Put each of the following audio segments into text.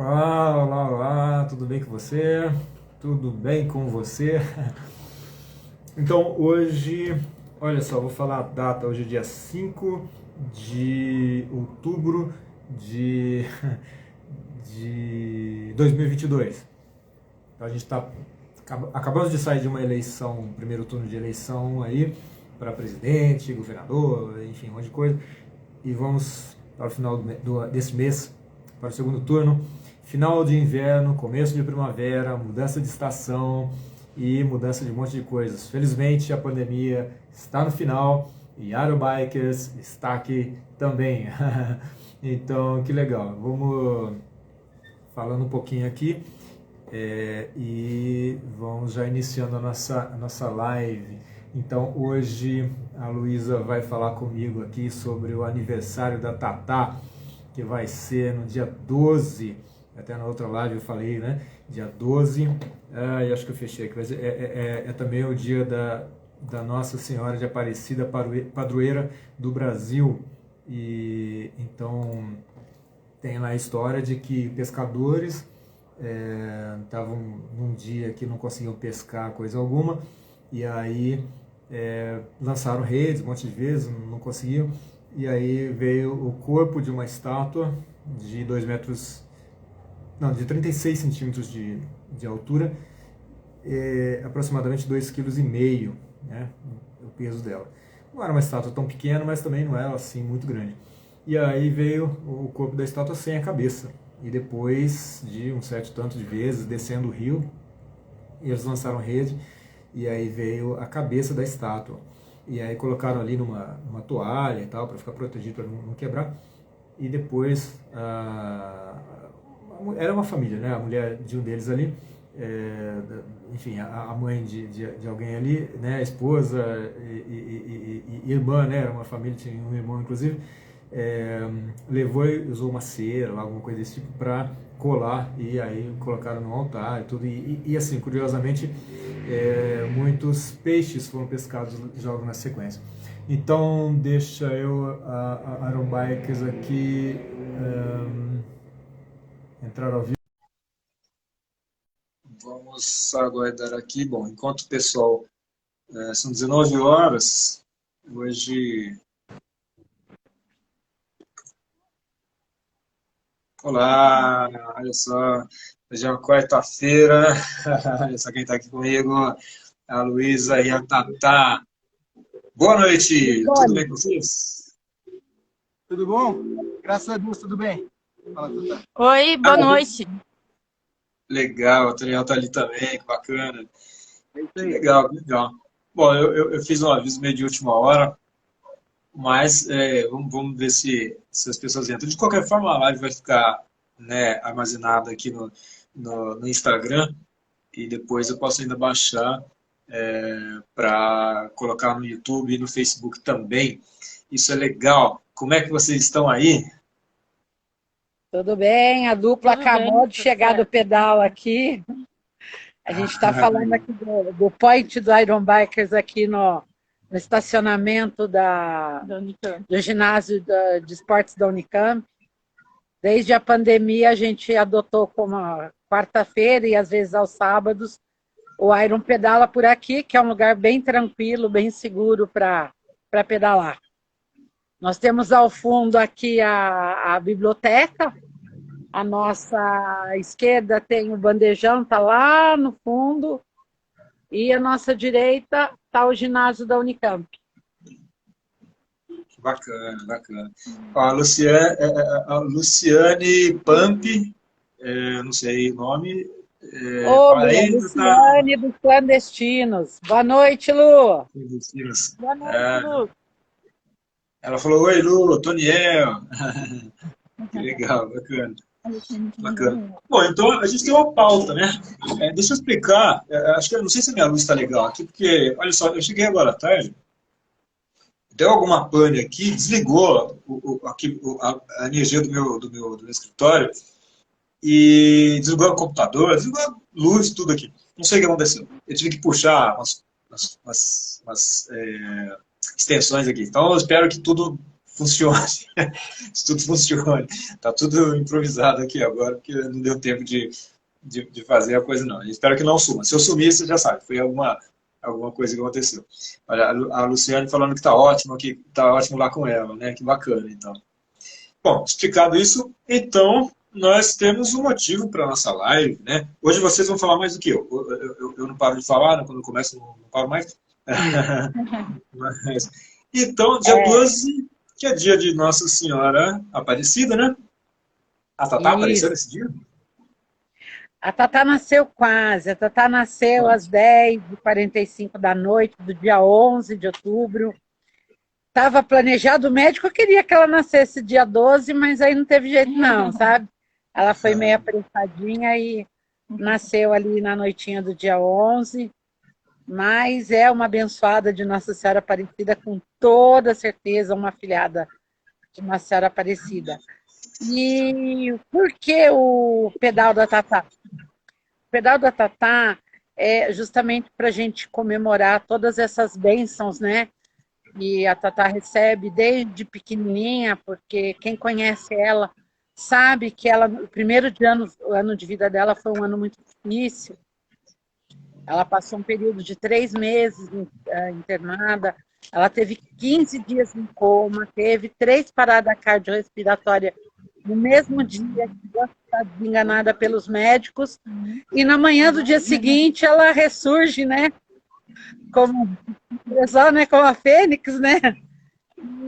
Olá, olá, olá, tudo bem com você? Tudo bem com você? Então, hoje, olha só, vou falar a data, hoje é dia 5 de outubro de, de 2022. Então, a gente acabamos de sair de uma eleição, um primeiro turno de eleição aí, para presidente, governador, enfim, um monte de coisa, e vamos para o final desse mês, para o segundo turno. Final de inverno, começo de primavera, mudança de estação e mudança de um monte de coisas. Felizmente a pandemia está no final e Aerobikers está aqui também. Então, que legal. Vamos falando um pouquinho aqui e vamos já iniciando a nossa live. Então, hoje a Luísa vai falar comigo aqui sobre o aniversário da Tatá, que vai ser no dia 12. Até na outra live eu falei, né? Dia 12. Acho que eu fechei aqui. Mas é também o dia da Nossa Senhora de Aparecida, padroeira do Brasil. E então tem lá a história de que pescadores estavam num dia que não conseguiam pescar coisa alguma, e aí lançaram redes um monte de vezes, não conseguiam, e aí veio o corpo de uma estátua de 2 metros, não, de 36 centímetros de altura, aproximadamente 2,5 kg, né, o peso dela. Não era uma estátua tão pequena, mas também não era assim muito grande. E aí veio o corpo da estátua sem a cabeça. E depois de um certo tanto de vezes descendo o rio, eles lançaram rede e aí veio a cabeça da estátua. E aí colocaram ali numa toalha e tal, para ficar protegido, para não quebrar. E depois, era uma família, né? A mulher de um deles ali, enfim, a mãe de alguém ali, né? A esposa e irmã, né? Era uma família, tinha um irmão inclusive, levou e usou uma cera, alguma coisa desse tipo, para colar, e aí colocaram no altar e tudo. E assim, curiosamente, muitos peixes foram pescados logo na sequência. Então, deixa eu, a Iron Bikers aqui, entrar ao vivo. Vamos aguardar aqui. Bom, enquanto o pessoal. São 19 horas. Hoje. Olá, olha só. Hoje é uma quarta-feira. Olha só quem está aqui comigo. A Luísa e a Tatá. Boa noite. Tudo bem com vocês? Tudo bom? Graças a Deus, tudo bem. Fala, Tatá. Oi, boa noite. Legal, o Daniel tá ali também, que bacana. É isso Que aí. legal, que legal. Bom, eu fiz um aviso meio de última hora, mas vamos ver se as pessoas entram. De qualquer forma, a live vai ficar, né, armazenada aqui no Instagram, e depois eu posso ainda baixar para colocar no YouTube e no Facebook também. Isso é legal. Como é que vocês estão aí? Tudo bem, a dupla Tudo acabou bem, de tá chegar do certo. pedal aqui. A gente está falando aqui do point do Iron Bikers aqui no estacionamento Da Unicamp. do ginásio de esportes da Unicamp. Desde a pandemia, a gente adotou como a quarta-feira e às vezes aos sábados o Iron Pedala por aqui, que é um lugar bem tranquilo, bem seguro para pedalar. Nós temos ao fundo aqui a biblioteca. A nossa esquerda tem o bandejão, está lá no fundo, e a nossa direita está o ginásio da Unicamp. Bacana, bacana. Ó, a Luciane Pamp, não sei o nome. Ô, Fala minha aí, tá. Luciane dos Clandestinos. Boa noite, Lu. Boa noite, É, Lu. ela falou, oi, Lu, Toniel. Que legal, bacana. Bacana. Bom, então a gente tem uma pauta, né? Deixa eu explicar. Acho que eu não sei se a minha luz está legal aqui, porque, olha só, eu cheguei agora à tarde, deu alguma pane aqui, desligou a energia do meu escritório e desligou o computador, desligou a luz, tudo aqui. Não sei o que aconteceu. Eu tive que puxar umas extensões aqui. Então eu espero que tudo funcione, se tudo funcione. Está tudo improvisado aqui agora, porque não deu tempo de fazer a coisa, não. Eu espero que não suma. Se eu sumir, você já sabe, foi alguma coisa que aconteceu. Olha, a Luciane falando que está ótimo, que está ótimo lá com ela, né? Que bacana, então. Bom, explicado isso, então nós temos um motivo para a nossa live, né? Hoje vocês vão falar mais do que eu. Eu não paro de falar, né? Quando eu começo, não paro mais. Mas, então, dia 12, que é dia de Nossa Senhora Aparecida, né? A Tatá apareceu nesse dia? A Tatá nasceu quase. A Tatá nasceu às 10h45 da noite do dia 11 de outubro. Estava planejado, o médico queria que ela nascesse dia 12, mas aí não teve jeito não, sabe? Ela foi meio apressadinha e nasceu ali na noitinha do dia 11, mas é uma abençoada de Nossa Senhora Aparecida, com toda certeza, uma afilhada de Nossa Senhora Aparecida. E por que o pedal da Tatá? O pedal da Tatá é justamente para a gente comemorar todas essas bênçãos, né? E a Tatá recebe desde pequenininha, porque quem conhece ela sabe que ela, o primeiro o ano de vida dela foi um ano muito difícil. Ela passou um período de 3 meses internada, ela teve 15 dias em coma, teve 3 paradas cardiorrespiratórias no mesmo dia, que ela está desenganada pelos médicos, e na manhã do dia seguinte ela ressurge, né? Como a Fênix, né?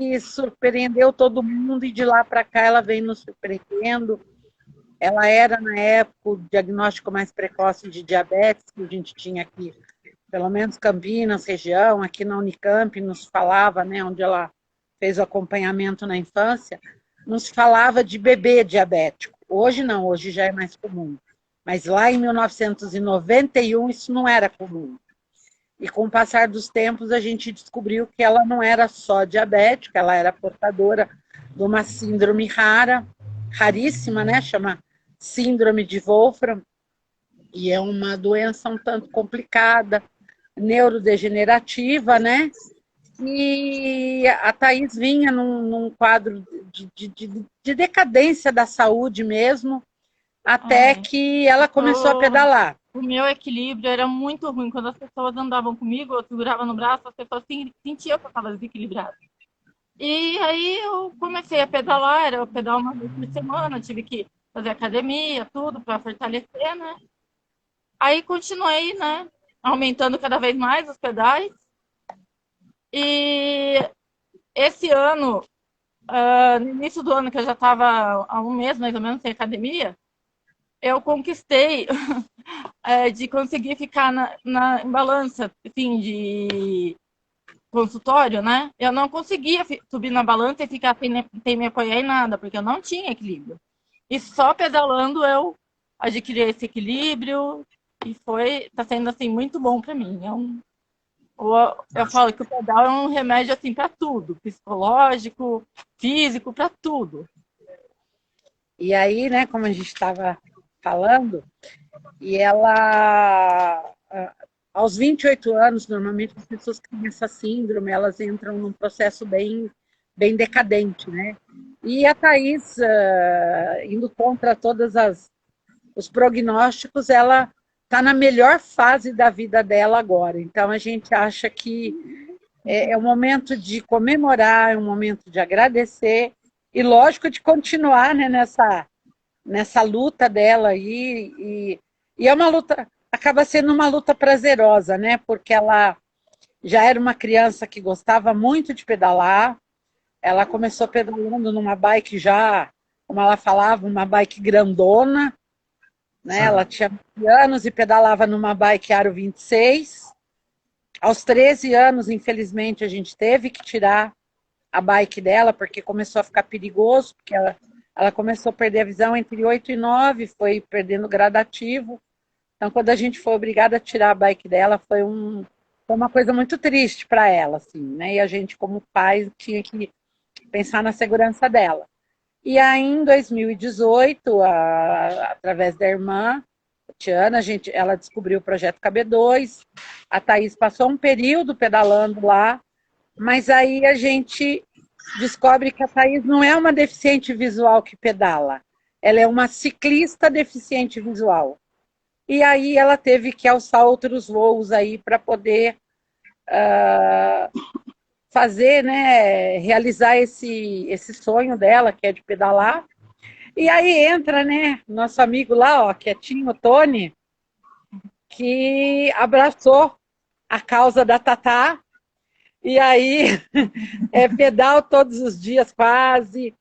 E surpreendeu todo mundo, e de lá para cá ela vem nos surpreendendo. Ela era, na época, o diagnóstico mais precoce de diabetes que a gente tinha aqui, pelo menos Campinas, região, aqui na Unicamp, nos falava, né, onde ela fez o acompanhamento na infância, nos falava de bebê diabético. Hoje não, hoje já é mais comum. Mas lá em 1991 isso não era comum. E com o passar dos tempos, a gente descobriu que ela não era só diabética, ela era portadora de uma síndrome rara, raríssima, né? Chama síndrome de Wolfram, e é uma doença um tanto complicada, neurodegenerativa, né? E a Thaís vinha num quadro de decadência da saúde mesmo, até que ela começou a pedalar. O meu equilíbrio era muito ruim. Quando as pessoas andavam comigo, eu segurava no braço, as pessoas sentiam que eu estava desequilibrada. E aí eu comecei a pedalar, era pedalar uma vez por semana, tive que fazer academia, tudo, para fortalecer, né? Aí continuei, né, aumentando cada vez mais os pedais. E esse ano, no início do ano, que eu já estava há um mês mais ou menos sem academia, eu conquistei de conseguir ficar em balança, assim, de consultório, né? Eu não conseguia subir na balança e ficar sem me apoiar em nada, porque eu não tinha equilíbrio. E só pedalando eu adquiri esse equilíbrio e tá sendo, assim, muito bom para mim. Eu falo que o pedal é um remédio, assim, para tudo, psicológico, físico, para tudo. E aí, né, como a gente estava falando, e ela, aos 28 anos, normalmente as pessoas que têm essa síndrome, elas entram num processo bem decadente, né? E a Thaís, indo contra todos os prognósticos, ela está na melhor fase da vida dela agora. Então, a gente acha que é um momento de comemorar, é um momento de agradecer, e lógico de continuar, né, nessa luta dela aí, e é uma luta, acaba sendo uma luta prazerosa, né? Porque ela já era uma criança que gostava muito de pedalar, ela começou pedalando numa bike já, como ela falava, uma bike grandona, né? Ela tinha 20 anos e pedalava numa bike Aro 26. Aos 13 anos, infelizmente, a gente teve que tirar a bike dela, porque começou a ficar perigoso, porque ela começou a perder a visão entre 8 e 9, foi perdendo gradativo. Então, quando a gente foi obrigada a tirar a bike dela, foi uma coisa muito triste para ela, assim, né? E a gente, como pai, tinha que pensar na segurança dela. E aí, em 2018, através da irmã, a Tiana, ela descobriu o projeto KB2, a Thaís passou um período pedalando lá, mas aí a gente descobre que a Thaís não é uma deficiente visual que pedala, ela é uma ciclista deficiente visual. E aí ela teve que alçar outros voos aí para poder fazer, né, realizar esse sonho dela, que é de pedalar. E aí entra, né, nosso amigo lá, ó, quietinho, o Tony, que abraçou a causa da Tatá. E aí é pedal todos os dias quase.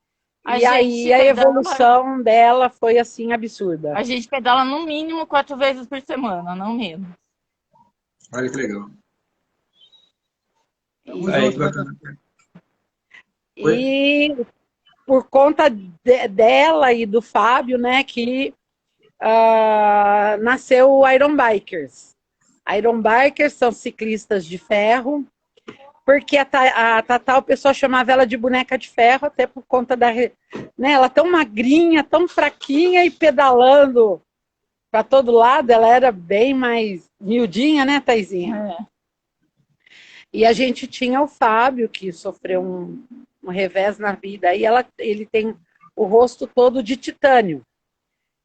E aí a evolução dela foi assim absurda. A gente pedala no mínimo 4 vezes por semana, não menos. Olha que legal. E por conta dela e do Fábio, né, que nasceu o Iron Bikers. Iron Bikers são ciclistas de ferro, porque a Tatá, o pessoal chamava ela de boneca de ferro, até por conta da... Né, ela tão magrinha, tão fraquinha e pedalando para todo lado, ela era bem mais miudinha, né, Thaizinha? É. E a gente tinha o Fábio, que sofreu um revés na vida, e ele tem o rosto todo de titânio.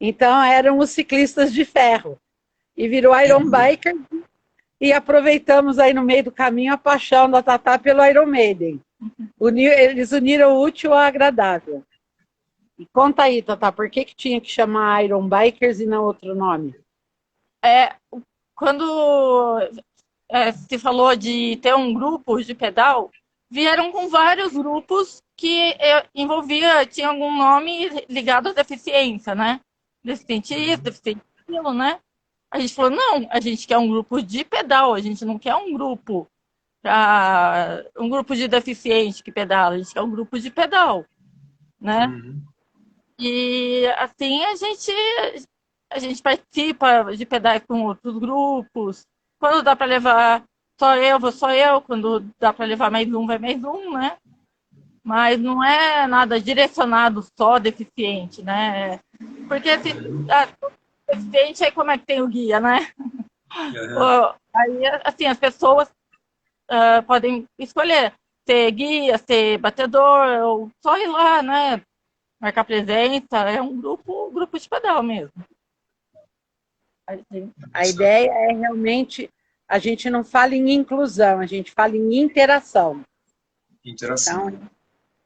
Então eram os ciclistas de ferro. E virou Iron Biker, e aproveitamos aí no meio do caminho a paixão da Tatá pelo Iron Maiden. Eles uniram o útil ao agradável. E conta aí, Tatá, por que tinha que chamar Iron Bikers e não outro nome? Quando se falou de ter um grupo de pedal, vieram com vários grupos que tinha algum nome ligado à deficiência, né? Deficientista, deficiente, né? A gente falou, não, a gente quer um grupo de pedal, a gente não quer um grupo de deficiente que pedala, a gente quer um grupo de pedal, né? Uhum. E assim a gente participa de pedais com outros grupos. Quando dá para levar só eu, vou só eu. Quando dá para levar mais um, vai mais um, né? Mas não é nada direcionado só deficiente, né? Porque deficiente, aí como é que tem o guia, né? Uhum. Aí, assim, as pessoas podem escolher ser guia, ser batedor, ou só ir lá, né? Marcar presença. É um grupo de pedal mesmo. A ideia é realmente, a gente não fala em inclusão, a gente fala em interação. Interação. Então,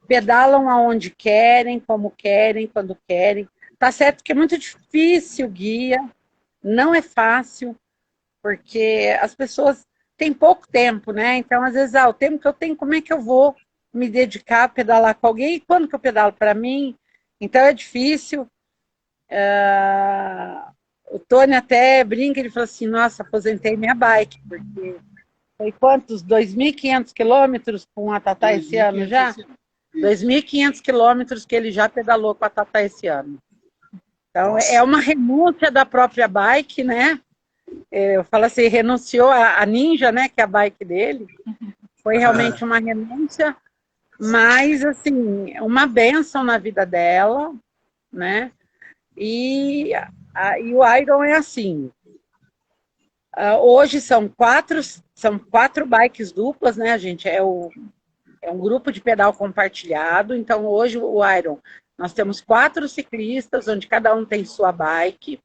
pedalam aonde querem, como querem, quando querem. Tá certo que é muito difícil guia, não é fácil, porque as pessoas têm pouco tempo, né? Então, às vezes, o tempo que eu tenho, como é que eu vou me dedicar a pedalar com alguém? E quando que eu pedalo para mim? Então, é difícil. O Tony até brinca, ele fala assim, nossa, aposentei minha bike, porque foi quantos? 2.500 quilômetros com a Tatá esse ano já? 2.500 quilômetros que ele já pedalou com a Tatá esse ano. Então, nossa, é uma renúncia da própria bike, né? Eu falo assim, renunciou a Ninja, né, que é a bike dele. Foi realmente uma renúncia, mas, assim, uma bênção na vida dela, né? E o Iron é assim. Hoje são quatro bikes duplas, né, gente? É um grupo de pedal compartilhado. Então, hoje o Iron, nós temos 4 ciclistas, onde cada um tem sua bike.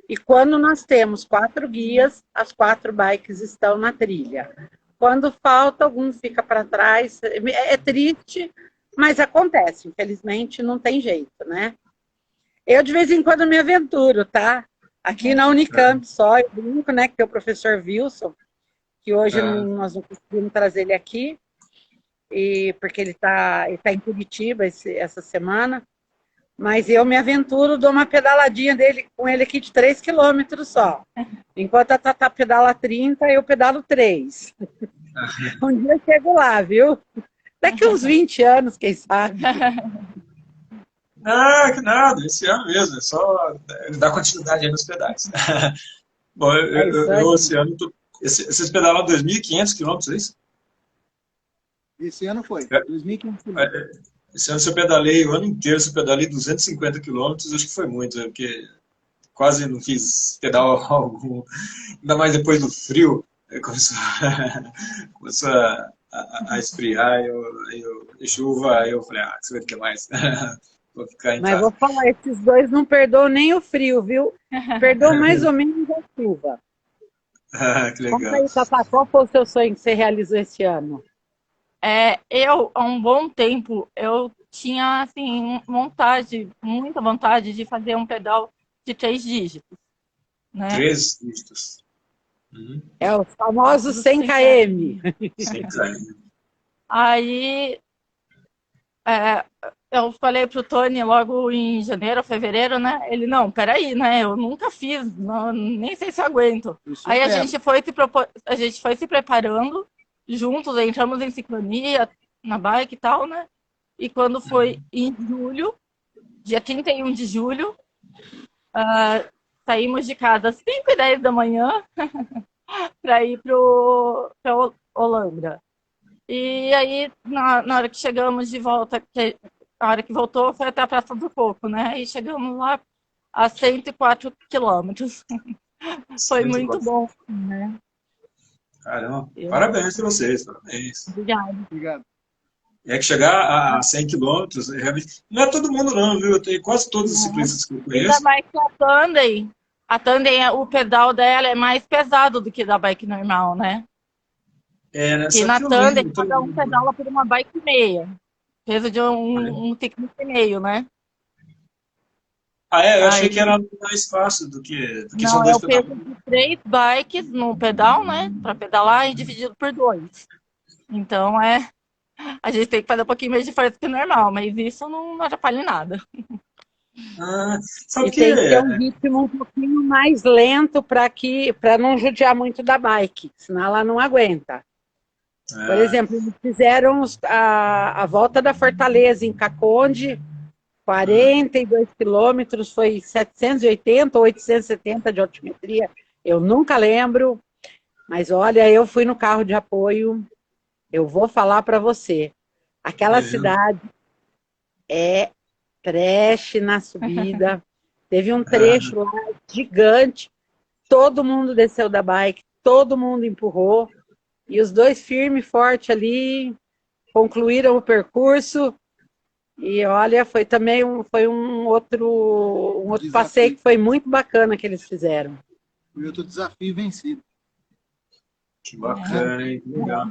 E quando nós temos 4 guias, as 4 bikes estão na trilha. Quando falta, algum fica para trás. É triste, mas acontece. Infelizmente, não tem jeito, né? Eu, de vez em quando, me aventuro, tá? Aqui na Unicamp só, eu brinco, né? Que tem o professor Wilson, que hoje nós não conseguimos trazer ele aqui, porque ele tá em Curitiba essa semana. Mas eu me aventuro, dou uma pedaladinha com ele aqui de 3 quilômetros só. Enquanto a Tatá pedala 30, eu pedalo 3. Um dia eu chego lá, viu? Daqui uns 20 anos, quem sabe. Que nada, esse ano mesmo, é só dar continuidade aí nos pedais. Bom, eu esse ano, vocês pedalam 2.500 quilômetros, é isso? Esse ano foi, 2.500 quilômetros. Esse ano eu pedalei o ano inteiro, eu pedalei 250 quilômetros, acho que foi muito, porque quase não fiz pedal algum, ainda mais depois do frio, começou a esfriar, e chuva, aí eu falei, você vai ter mais. Vou ficar em Mas casa. vou falar, esses dois não perdoam nem o frio, viu? Perdoam mais ou menos a chuva. Que Conta legal. aí, Tatá, qual foi o seu sonho que você realizou esse ano? Há um bom tempo, eu tinha, assim, muita vontade de fazer um pedal de 3 dígitos, né? 3 dígitos. Uhum. É o famoso 100 km. Sem cair. Aí, é, eu falei pro Tony logo em janeiro, fevereiro, né? Ele, não, peraí, né? Eu nunca fiz, nem sei se eu aguento. Aí a gente foi se preparando juntos, entramos em sincronia na bike e tal, né? E quando foi em julho, dia 31 de julho, saímos de casa às 5h10 da manhã para ir para Holambra. E aí, na hora que chegamos de volta, a hora que voltou foi até a Praça do Coco, né? E chegamos lá a 104 quilômetros. Foi muito bom, né? Caramba, parabéns para vocês, parabéns. Obrigada. É que chegar a 100 quilômetros, realmente, não é todo mundo não, viu? Eu tenho quase todos os ciclistas que eu conheço. Ainda mais que a Tandem, o pedal dela é mais pesado do que da bike normal, né? Nessa E na que eu Tandem, lembro, cada um pedala por uma bike meia. Peso de um ciclista e meio, né? Eu achei que era mais fácil do que Não, são é 2 o pedais. peso de 3 bikes no pedal, né? Para pedalar e dividido por 2. Então, a gente tem que fazer um pouquinho mais de força que o normal, mas isso não atrapalha em nada. Sabe E que tem que ter um ritmo um pouquinho mais lento para não judiar muito da bike, senão ela não aguenta. Por exemplo, eles fizeram a volta da Fortaleza em Caconde, 42 quilômetros, foi 780 ou 870 de altimetria, eu nunca lembro, mas olha, eu fui no carro de apoio, eu vou falar para você, aquela cidade é trash na subida, teve um trecho lá gigante, todo mundo desceu da bike, todo mundo empurrou, e os dois firme e forte ali concluíram o percurso. E olha, foi também um outro passeio que foi muito bacana que eles fizeram. Foi outro desafio vencido. Que bacana, hein? Que legal.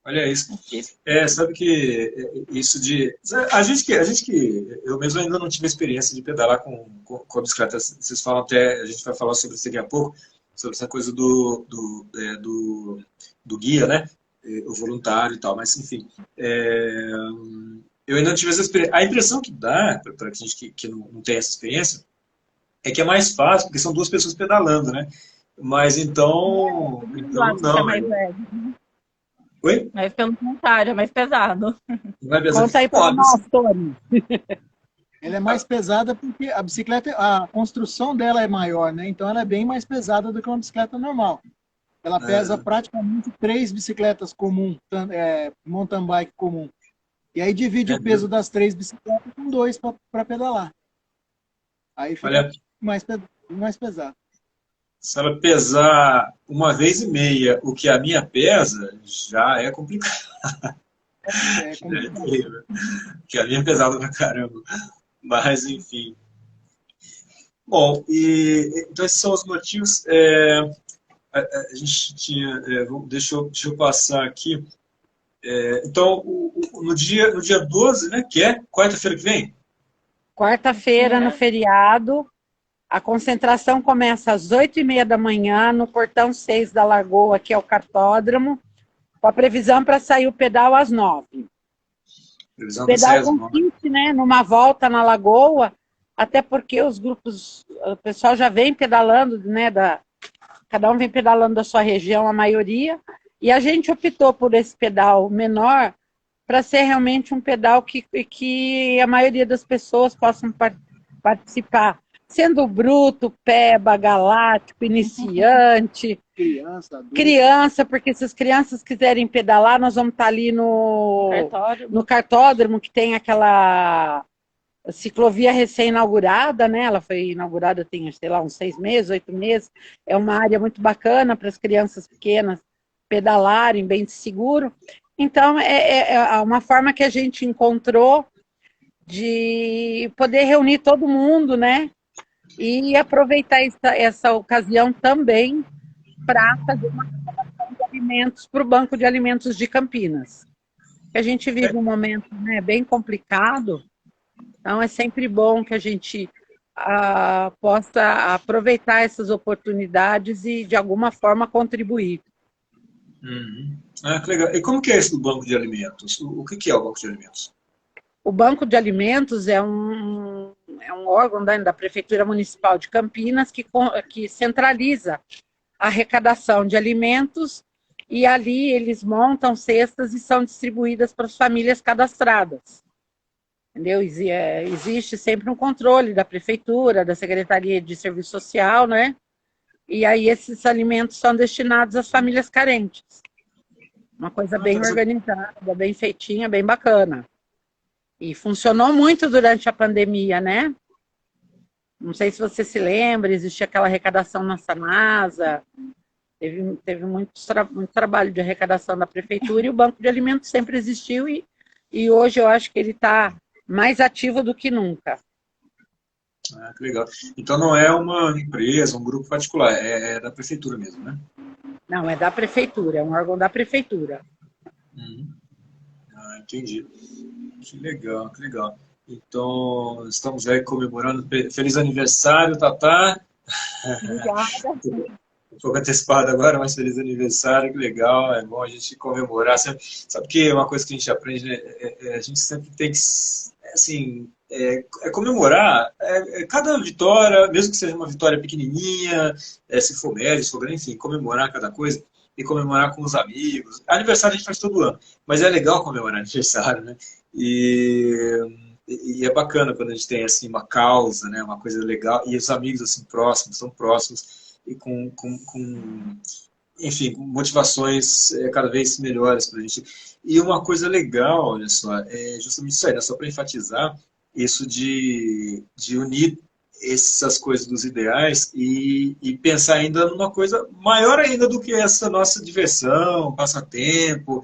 Olha isso. Sabe que isso de... A gente que... Eu mesmo ainda não tive experiência de pedalar com a bicicleta. Vocês falam até... A gente vai falar sobre isso daqui a pouco, sobre essa coisa do guia, né? O voluntário e tal, mas enfim. Eu ainda não tive essa experiência. A impressão que dá, para a gente que não tem essa experiência, é que é mais fácil, porque são 2 pessoas pedalando, né? Mas então não. Oi? Mas pelo contrário, é mais pesado. Não é pesado. Conta aí para nós, Tony. Ela é mais pesada porque a bicicleta, a construção dela é maior, né? Então ela é bem mais pesada do que uma bicicleta normal. Ela pesa praticamente 3 bicicletas comuns, mountain bike comum. E aí divide o peso das 3 bicicletas com 2 para pedalar. Aí fica mais pesado. Se ela pesar 1,5 vezes o que a minha pesa, já é complicado. É complicado. Porque a minha é pesada pra caramba. Mas, enfim. Bom, então esses são os motivos. A gente tinha... deixa eu passar aqui. Então, no dia 12, né, que é quarta-feira que vem? Quarta-feira, no feriado, a concentração começa às 8h30 da manhã, no portão 6 da Lagoa, que é o cartódromo, com a previsão para sair o pedal às 9h. O pedal consiste, né, numa volta na Lagoa, até porque os grupos, o pessoal já vem pedalando, né, cada um vem pedalando da sua região, a maioria, e a gente optou por esse pedal menor para ser realmente um pedal que a maioria das pessoas possam participar, sendo bruto, peba, galáctico, iniciante, criança, porque se as crianças quiserem pedalar, nós vamos estar ali no cartódromo, que tem aquela ciclovia recém-inaugurada, né? Ela foi inaugurada tem, sei lá, uns 6 meses, 8 meses. É uma área muito bacana para as crianças pequenas pedalarem bem seguro. Então, é uma forma que a gente encontrou de poder reunir todo mundo, né? E aproveitar essa ocasião também para fazer uma doação de alimentos para o Banco de Alimentos de Campinas. A gente vive um momento, né, bem complicado, então é sempre bom que a gente possa aproveitar essas oportunidades e, de alguma forma, contribuir. Uhum. Ah, que legal. E como que é esse do Banco de Alimentos? O que é o Banco de Alimentos? O Banco de Alimentos é um órgão da Prefeitura Municipal de Campinas que centraliza a arrecadação de alimentos e ali eles montam cestas e são distribuídas para as famílias cadastradas. Entendeu? Existe sempre um controle da Prefeitura, da Secretaria de Serviço Social, né? E aí esses alimentos são destinados às famílias carentes. Uma coisa bem organizada, bem feitinha, bem bacana. E funcionou muito durante a pandemia, né? Não sei se você se lembra, existia aquela arrecadação na Sanasa, teve muito trabalho de arrecadação da prefeitura e o Banco de Alimentos sempre existiu e hoje eu acho que ele está mais ativo do que nunca. Ah, que legal. Então não é uma empresa, um grupo particular, é da prefeitura mesmo, né? Não, é da prefeitura, é um órgão da prefeitura. Ah, entendi. Que legal, que legal. Então, estamos aí comemorando. Feliz aniversário, Tatá. Obrigada. Um pouco antecipado agora, mas feliz aniversário, que legal. É bom a gente comemorar. Sabe que uma coisa que a gente aprende, né? A gente sempre tem que, assim, comemorar cada vitória, mesmo que seja uma vitória pequenininha, se for médio, se for grande, enfim, comemorar cada coisa e comemorar com os amigos. Aniversário a gente faz todo ano, mas é legal comemorar aniversário, né? E é bacana quando a gente tem assim uma causa, né, uma coisa legal, e os amigos assim próximos, são próximos e enfim, com motivações cada vez melhores para a gente. E uma coisa legal, olha só, é justamente isso aí, né, só para enfatizar isso de unir essas coisas dos ideais e pensar ainda numa coisa maior ainda do que essa nossa diversão, passatempo,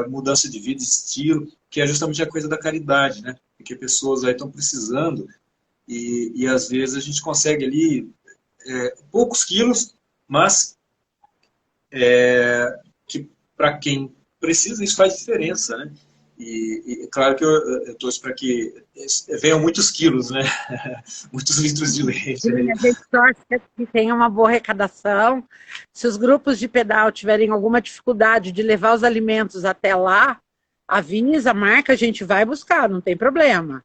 mudança de vida, estilo, que é justamente a coisa da caridade, né? Porque pessoas aí estão precisando e às vezes a gente consegue ali poucos quilos, mas que para quem precisa isso faz diferença, né? E claro que eu torço para que venham muitos quilos, né? Muitos litros de leite. Aí. A gente torce que tenha uma boa arrecadação. Se os grupos de pedal tiverem alguma dificuldade de levar os alimentos até lá, avisa, marca, a gente vai buscar, não tem problema.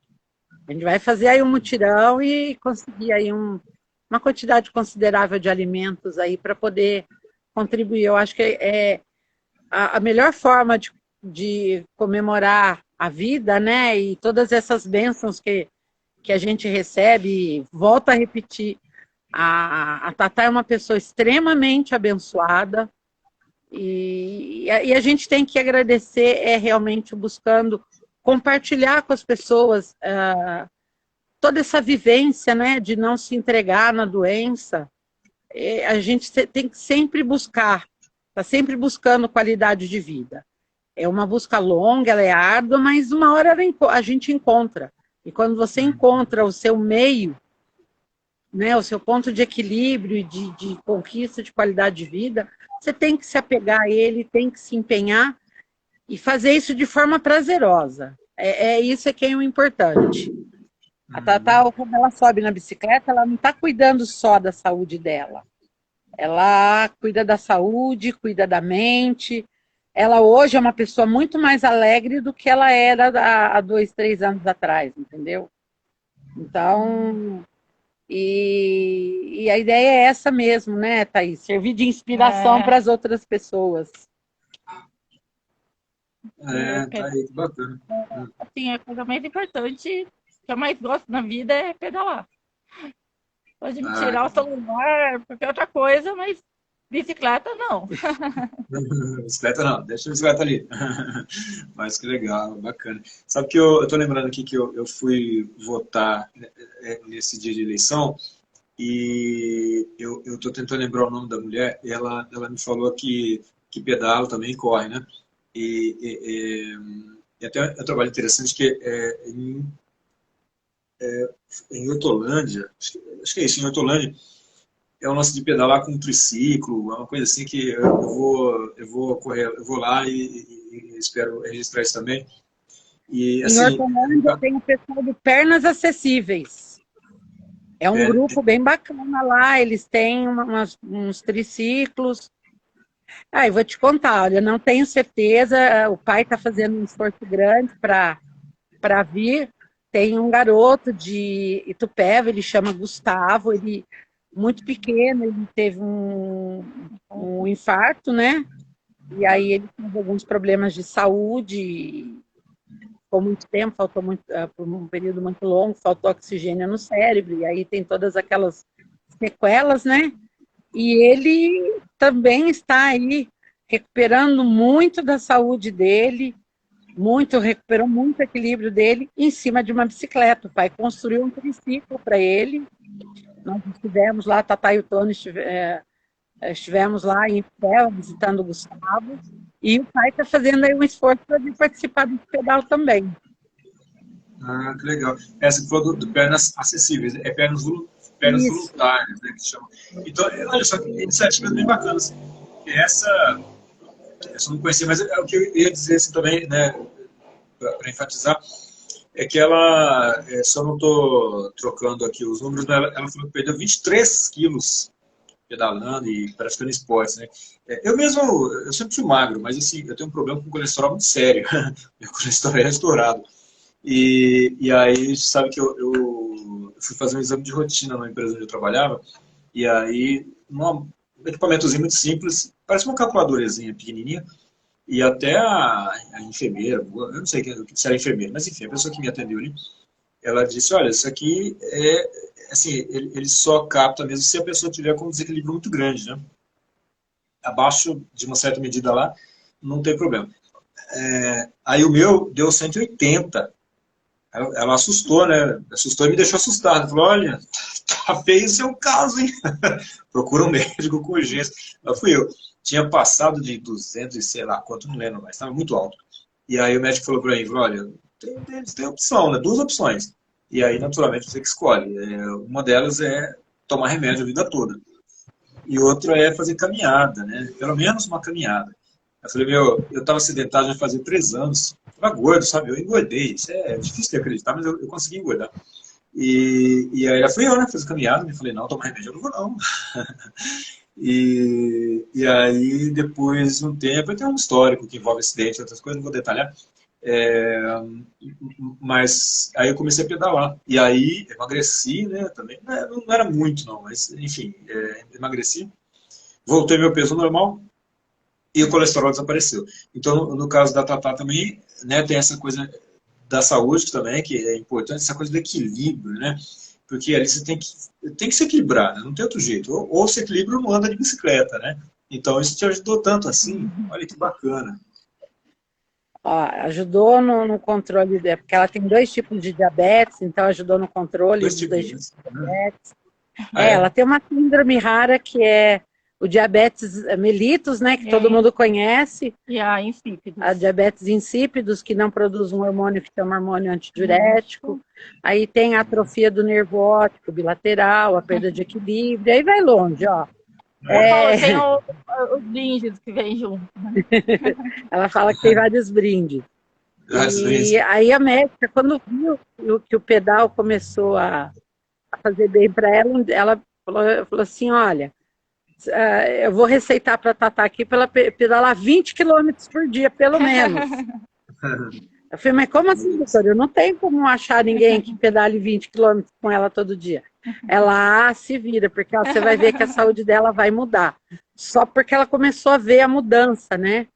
A gente vai fazer aí um mutirão e conseguir aí uma quantidade considerável de alimentos aí para poder contribuir. Eu acho que a melhor forma de comemorar a vida, né, e todas essas bênçãos que a gente recebe, volto a repetir, a Tatá é uma pessoa extremamente abençoada e a gente tem que agradecer realmente buscando compartilhar com as pessoas toda essa vivência, né, de não se entregar na doença. A gente tem que sempre buscar, está sempre buscando qualidade de vida. É uma busca longa, ela é árdua, mas uma hora a gente encontra. E quando você encontra o seu meio, né, o seu ponto de equilíbrio e de conquista de qualidade de vida, você tem que se apegar a ele, tem que se empenhar e fazer isso de forma prazerosa. Isso que é o importante. A Tatá, quando ela sobe na bicicleta, ela não está cuidando só da saúde dela. Ela cuida da saúde, cuida da mente. Ela hoje é uma pessoa muito mais alegre do que ela era há 2, 3 anos atrás, entendeu? Então, e a ideia é essa mesmo, né, Thaís? Servir de inspiração para as outras pessoas. Tá aí, que bacana. Assim, a coisa mais importante que eu mais gosto na vida é pedalar. Pode me tirar o celular, qualquer outra coisa, mas bicicleta não. Bicicleta não, deixa a bicicleta ali. Mas que legal, bacana. Sabe que eu tô lembrando aqui que eu fui votar nesse dia de eleição e eu tô tentando lembrar o nome da mulher e ela me falou que que pedala também corre, né? E até um trabalho interessante que em Hortolândia, acho que é isso, em Hortolândia, é um lance de pedalar com um triciclo, é uma coisa assim que eu vou correr, eu vou lá e espero registrar isso também. E, Em assim, Hortolândia tem o pessoal do Pernas Acessíveis. É um grupo bem bacana lá, eles têm uns triciclos. Ah, eu vou te contar, olha, não tenho certeza, o pai está fazendo um esforço grande para vir. Tem um garoto de Itupeva, ele chama Gustavo, ele muito pequeno, ele teve um infarto, né? E aí ele teve alguns problemas de saúde, ficou muito tempo, faltou muito, por um período muito longo, faltou oxigênio no cérebro, e aí tem todas aquelas sequelas, né? E ele também está aí recuperando muito da saúde dele, recuperou muito o equilíbrio dele em cima de uma bicicleta. O pai construiu um triciclo para ele. Nós estivemos lá, Tatá e o Tony estivemos lá em Pé, visitando o Gustavo, e o pai está fazendo aí um esforço para participar do pedal também. Ah, que legal. Essa que falou do Pernas Acessíveis, é pernas voluntárias, né, que se chama. Então, olha só, iniciativas bem bacanas. Essa, eu só não conhecia, mas é o que eu ia dizer assim, também, né, para enfatizar, é que ela, só não estou trocando aqui os números, mas ela falou que perdeu 23 quilos pedalando e praticando esportes, né? Eu mesmo, eu sempre fui magro, mas assim, eu tenho um problema com colesterol muito sério. Meu colesterol é estourado. E aí, sabe que eu fui fazer um exame de rotina na empresa onde eu trabalhava, e aí, um equipamentozinho muito simples, parece uma calculadorazinha pequenininha, e até a enfermeira, eu não sei se era enfermeira, mas enfim, a pessoa que me atendeu ali, ela disse, olha, isso aqui assim, ele só capta mesmo se a pessoa tiver com um desequilíbrio muito grande, né? Abaixo de uma certa medida lá, não tem problema. Aí o meu deu 180. Ela assustou, né? Assustou e me deixou assustado. Falou, olha, tá feio o seu caso, hein? Procura um médico com urgência. Lá fui eu. Tinha passado de 200 e sei lá quanto, não lembro mais. Estava muito alto. E aí o médico falou para mim, falou, olha, tem opção, né? 2 opções. E aí, naturalmente, você que escolhe. Uma delas é tomar remédio a vida toda. E outra é fazer caminhada, né? Pelo menos uma caminhada. Eu falei, eu estava sedentário já fazia 3 anos. Eu estava gordo, sabe? Eu engordei. Isso é difícil de acreditar, mas eu consegui engordar. E aí fui eu, né? Fiz caminhada. Eu falei, não, tomar remédio eu não vou, não. E aí, depois de um tempo, tem um histórico que envolve acidente, outras coisas, não vou detalhar. Mas aí eu comecei a pedalar. E aí, emagreci, né? Também. Não era muito, não, mas enfim, emagreci. Voltei meu peso normal. E o colesterol desapareceu. Então, no caso da Tatá também, né, tem essa coisa da saúde também, que é importante, essa coisa do equilíbrio, né? Porque ali você tem que se equilibrar, né? Não tem outro jeito. Ou se equilibra ou não anda de bicicleta, né? Então, isso te ajudou tanto assim. Olha que bacana. Ó, ajudou no controle, porque ela tem 2 tipos de diabetes, então ajudou no controle dos 2 tipos de diabetes. Ela tem uma síndrome rara que é o diabetes mellitus, né, que todo mundo conhece. E a insípidos. A diabetes insípidos, que não produz um hormônio que chama hormônio antidiurético. Aí tem a atrofia do nervo óptico bilateral, a perda de equilíbrio, aí vai longe, ó. Tem os brindes que vem junto. Né? Ela fala que tem vários brindes. E aí a médica, quando viu que o pedal começou a fazer bem para ela, ela falou assim, olha, eu vou receitar para a Tatá aqui para ela pedalar 20 quilômetros por dia, pelo menos. Eu falei, mas como assim, doutora? Eu não tenho como achar ninguém que pedale 20 quilômetros com ela todo dia. Ela se vira, porque você vai ver que a saúde dela vai mudar. Só porque ela começou a ver a mudança, né?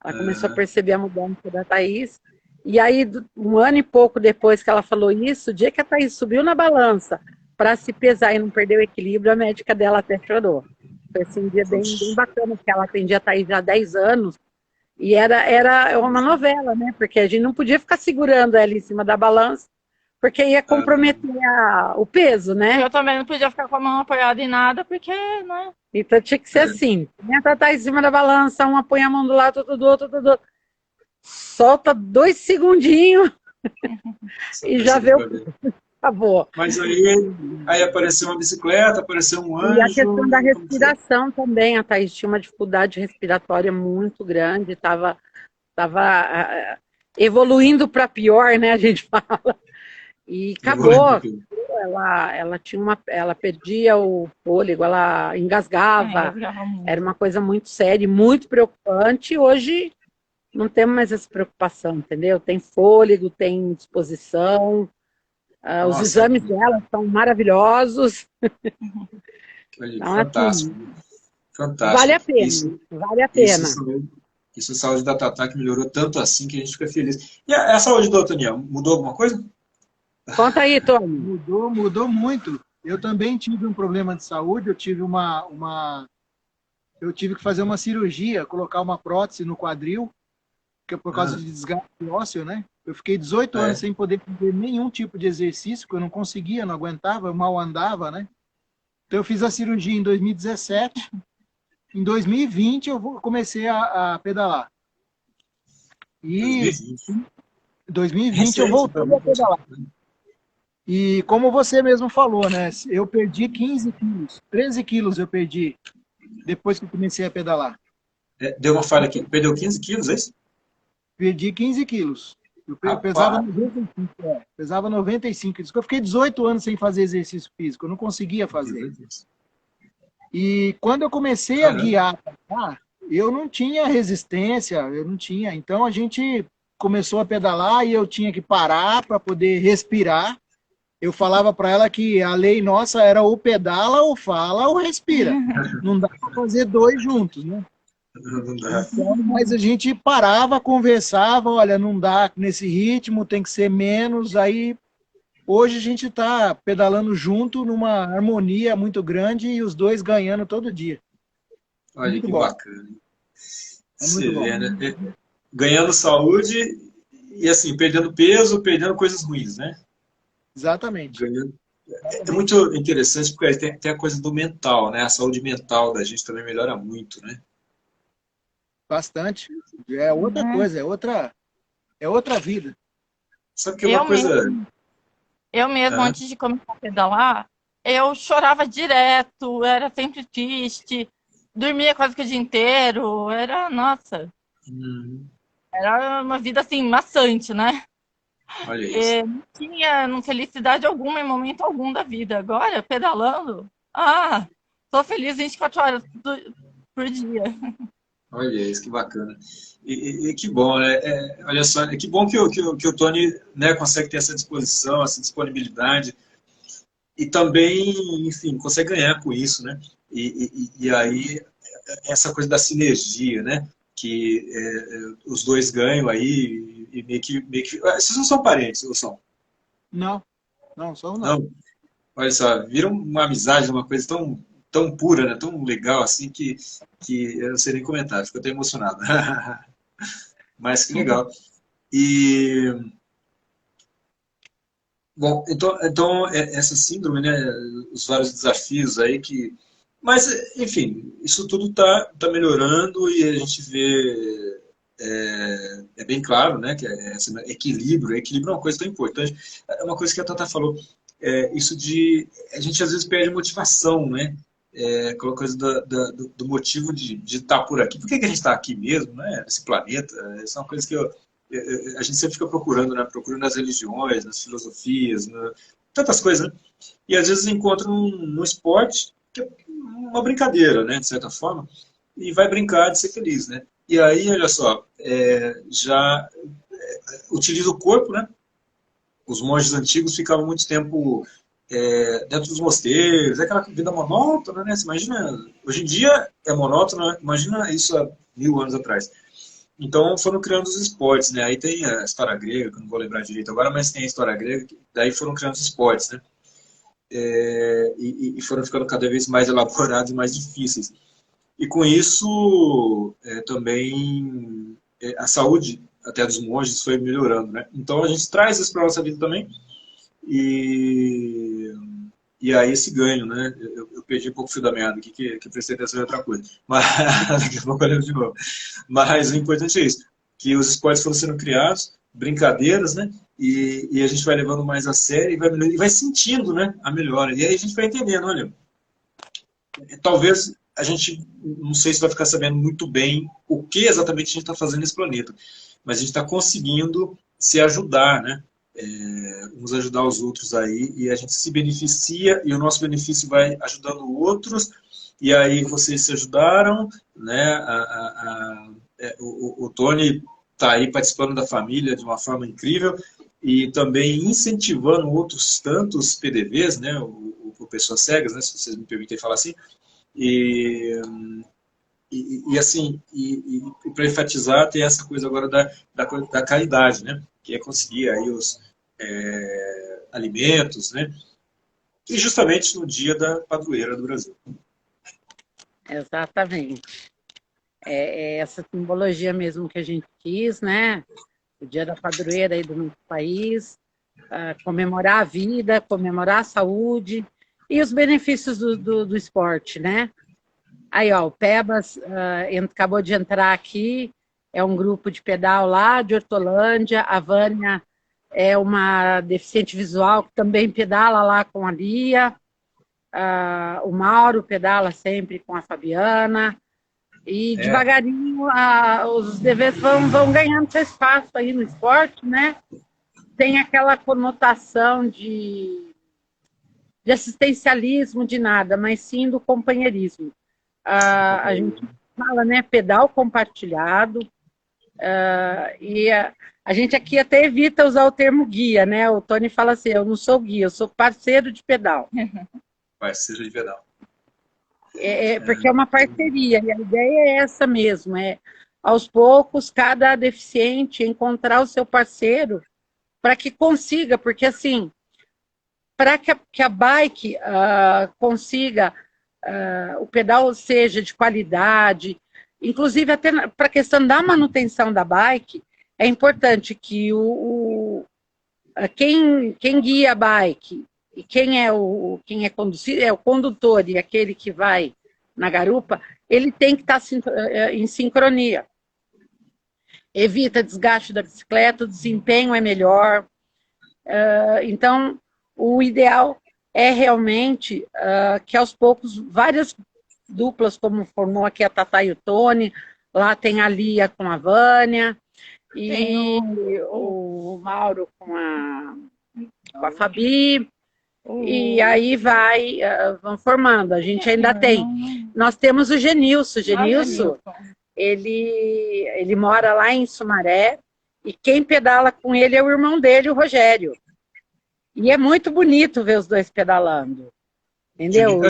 Ela começou a perceber a mudança da Thaís. E aí, 1 ano e pouco depois que ela falou isso, o dia que a Thaís subiu na balança para se pesar e não perder o equilíbrio, a médica dela até chorou. Foi assim, um dia bem bacana, porque ela atendia a Thaís já há 10 anos. E era uma novela, né? Porque a gente não podia ficar segurando ela em cima da balança, porque ia comprometer o peso, né? Eu também não podia ficar com a mão apoiada em nada, porque, né? Então tinha que ser assim. A Tatá em cima da balança, uma põe a mão do lado, outro do outro, solta 2 segundinhos e já vê o... Acabou. Mas aí apareceu uma bicicleta, apareceu um anjo... E a questão da respiração também, a Thaís tinha uma dificuldade respiratória muito grande, estava evoluindo para pior, né, a gente fala. E acabou. Ela perdia o fôlego, ela engasgava. Era uma coisa muito séria, muito preocupante. Hoje não temos mais essa preocupação, entendeu? Tem fôlego, tem disposição. Os exames dela são maravilhosos. Então, fantástico. Fantástico. Vale a pena. Vale a pena. Isso, a saúde da Tatá que melhorou tanto assim que a gente fica feliz. E a saúde do Antônio, mudou alguma coisa? Conta aí, Tony. Mudou muito. Eu também tive um problema de saúde, eu tive que fazer uma cirurgia, colocar uma prótese no quadril, que é por causa de desgaste ósseo, né? Eu fiquei 18 anos sem poder fazer nenhum tipo de exercício, porque eu não conseguia, não aguentava, eu mal andava, né? Então eu fiz a cirurgia em 2017. Em 2020 eu comecei a pedalar. E em 2020 eu voltei a pedalar. E como você mesmo falou, né? Eu perdi 15 quilos, 13 quilos eu perdi depois que eu comecei a pedalar. Deu uma falha aqui. Perdeu 15 quilos, é isso? Perdi 15 quilos. Eu pesava 95, pesava 95. Eu fiquei 18 anos sem fazer exercício físico, eu não conseguia fazer. E quando eu comecei a guiar, eu não tinha resistência, eu não tinha. Então a gente começou a pedalar e eu tinha que parar para poder respirar. Eu falava para ela que a lei nossa era ou pedala, ou fala, ou respira. Não dá para fazer 2 juntos, né? Não dá. Então, mas a gente parava, conversava, olha, não dá nesse ritmo, tem que ser menos. Aí, hoje a gente está pedalando junto numa harmonia muito grande e os 2 ganhando todo dia. Olha muito que bom. Bacana. Muito bom. Vê, né? Ganhando saúde e assim, perdendo peso, perdendo coisas ruins, né? Exatamente. É muito interessante porque tem a coisa do mental, né? A saúde mental da gente também melhora muito, né? Bastante. É outra coisa, é outra vida. Sabe que é uma coisa... Eu mesmo, antes de começar a pedalar, eu chorava direto, era sempre triste, dormia quase que o dia inteiro, nossa, era uma vida assim, maçante, né? Olha isso. Não tinha felicidade alguma em momento algum da vida. Agora, pedalando, tô feliz 24 horas por dia. Olha isso, que bacana. E que bom, né? Olha só, que bom que o Tony, né, consegue ter essa disposição, essa disponibilidade e também, enfim, consegue ganhar com isso, né? E aí, essa coisa da sinergia, né? Que os 2 ganham aí e meio que... Vocês não são parentes, ou são? Não são não. Não. Olha só, viram uma amizade, uma coisa tão pura, né? Tão legal assim que eu não sei nem comentar, fico até emocionado. Mas que legal. E bom, então essa síndrome, né? Os vários desafios aí que, mas enfim, isso tudo tá melhorando e a gente vê bem claro, né? Que esse equilíbrio é uma coisa tão importante. É uma coisa que a Tata falou, isso de a gente às vezes perde motivação, né? Aquela coisa do motivo de estar por aqui. Por que a gente está aqui mesmo, né? Nesse planeta? Essa é uma coisa que a gente sempre fica procurando, né? Procurando nas religiões, nas filosofias, tantas coisas, né? E às vezes encontra no esporte, que é uma brincadeira, né? De certa forma, e vai brincar de ser feliz, né? E aí, olha só, já utiliza o corpo, né? Os monges antigos ficavam muito tempo dentro dos mosteiros, aquela vida monótona, né? Você imagina, hoje em dia é monótona, imagina isso há 1000 anos atrás. Então foram criando os esportes, né? Aí tem a história grega, que eu não vou lembrar direito agora, mas tem a história grega, daí foram criando os esportes, né? E foram ficando cada vez mais elaborados e mais difíceis. E com isso também a saúde até dos monges foi melhorando, né? Então a gente traz isso para a nossa vida também. E aí esse ganho, né? Eu perdi um pouco o fio da meada aqui, que eu prestei atenção em outra coisa. Mas daqui a pouco eu lembro de novo. Mas o importante é isso, que os esportes foram sendo criados, brincadeiras, né? E a gente vai levando mais a sério e vai sentindo, né, a melhora. E aí a gente vai entendendo, olha, talvez a gente, não sei se vai ficar sabendo muito bem o que exatamente a gente está fazendo nesse planeta, mas a gente está conseguindo se ajudar, né? Uns ajudar os outros aí, e a gente se beneficia, e o nosso benefício vai ajudando outros, e aí vocês se ajudaram, né? O Tony está aí participando da família de uma forma incrível, e também incentivando outros tantos PDVs, né? O Pessoas Cegas, né? Se vocês me permitem falar assim, e assim, para enfatizar, tem essa coisa agora da caridade, né? Que é conseguir aí os alimentos, né? E justamente no dia da padroeira do Brasil. Exatamente. É essa simbologia mesmo que a gente quis, né? O dia da padroeira aí do nosso país, comemorar a vida, comemorar a saúde e os benefícios do esporte, né? Aí, ó, o Pebas acabou de entrar aqui, é um grupo de pedal lá de Hortolândia, a Vânia é uma deficiente visual que também pedala lá com a Lia, o Mauro pedala sempre com a Fabiana, e devagarinho os deveres vão ganhando seu espaço aí no esporte, né? Tem aquela conotação de assistencialismo de nada, mas sim do companheirismo. A gente fala, né, pedal compartilhado, e a gente aqui até evita usar o termo guia, né? O Tony fala assim, eu não sou guia, eu sou parceiro de pedal. Parceiro de pedal. Porque é uma parceria, e a ideia é essa mesmo, aos poucos, cada deficiente encontrar o seu parceiro para que consiga, porque assim, para que a bike consiga, o pedal seja de qualidade, inclusive até para a questão da manutenção da bike, é importante que quem guia a bike e quem é conduzido, é o condutor e aquele que vai na garupa, ele tem que estar em sincronia. Evita desgaste da bicicleta, o desempenho é melhor. Então, o ideal é realmente que aos poucos várias duplas, como formou aqui a Tatá e o Tony, lá tem a Lia com a Vânia, e o Mauro com a Fabi, e aí vão formando. A gente ainda tem. Nós temos o Genilson. Ele mora lá em Sumaré, e quem pedala com ele é o irmão dele, o Rogério. E é muito bonito ver os dois pedalando. Entendeu?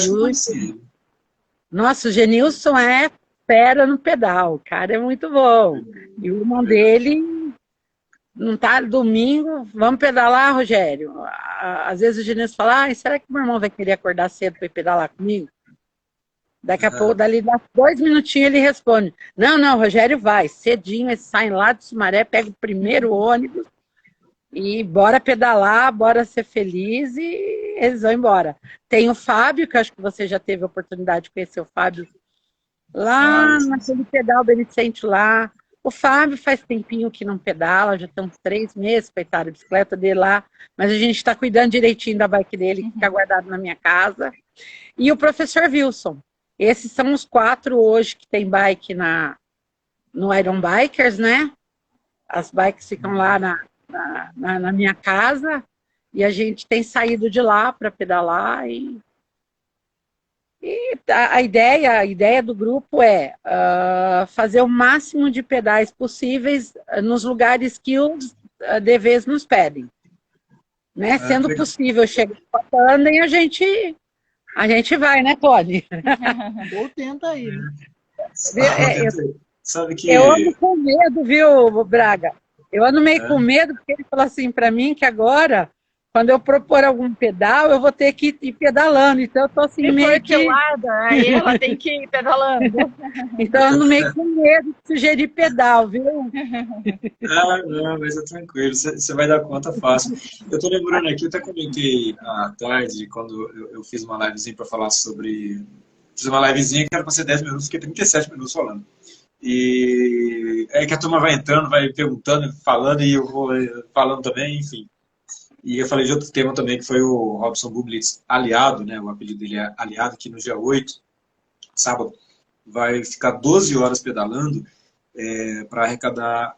Nossa, o Genilson é fera no pedal. O cara é muito bom. E o irmão dele não tá domingo, vamos pedalar, Rogério? Às vezes o Genilson fala, será que meu irmão vai querer acordar cedo para ir pedalar comigo? Daqui a pouco, dali 2 minutinhos, ele responde, não, Rogério vai. Cedinho, eles saem lá de Sumaré, pega o primeiro ônibus, e bora pedalar, bora ser feliz, e eles vão embora. Tem o Fábio, que eu acho que você já teve a oportunidade de conhecer o Fábio, lá naquele pedal beneficente lá. O Fábio faz tempinho que não pedala, já tem uns 3 meses, coitado, a bicicleta dele lá, mas a gente está cuidando direitinho da bike dele, que fica guardado na minha casa. E o professor Wilson. Esses são os 4 hoje que tem bike no Iron Bikers, né? As bikes ficam lá na minha casa, e a gente tem saído de lá para pedalar, e a ideia do grupo é fazer o máximo de pedais possíveis nos lugares que os DVs nos pedem, né? Sendo possível chegar a Tandem, a gente vai, né, Tony? Ou tenta aí, né? Eu ando com medo, viu, Braga? Eu ando meio com medo, porque ele falou assim para mim que agora, quando eu propor algum pedal, eu vou ter que ir pedalando. Então, eu tô assim, Se meio for que... pelada, aí ela tem que ir pedalando. Então, eu ando meio com medo de sugerir pedal, viu? Ah, não, mas é tranquilo, você vai dar conta fácil. Eu tô lembrando aqui, eu até comentei à tarde, quando eu fiz uma livezinha para falar sobre. Fiz uma livezinha que era para ser 10 minutos, fiquei 37 minutos falando. E é que a turma vai entrando, vai perguntando, falando, e eu vou falando também, enfim. E eu falei de outro tema também, que foi o Robson Bublitz Aliado, né? O apelido dele é Aliado, que no dia 8, sábado, vai ficar 12 horas pedalando para arrecadar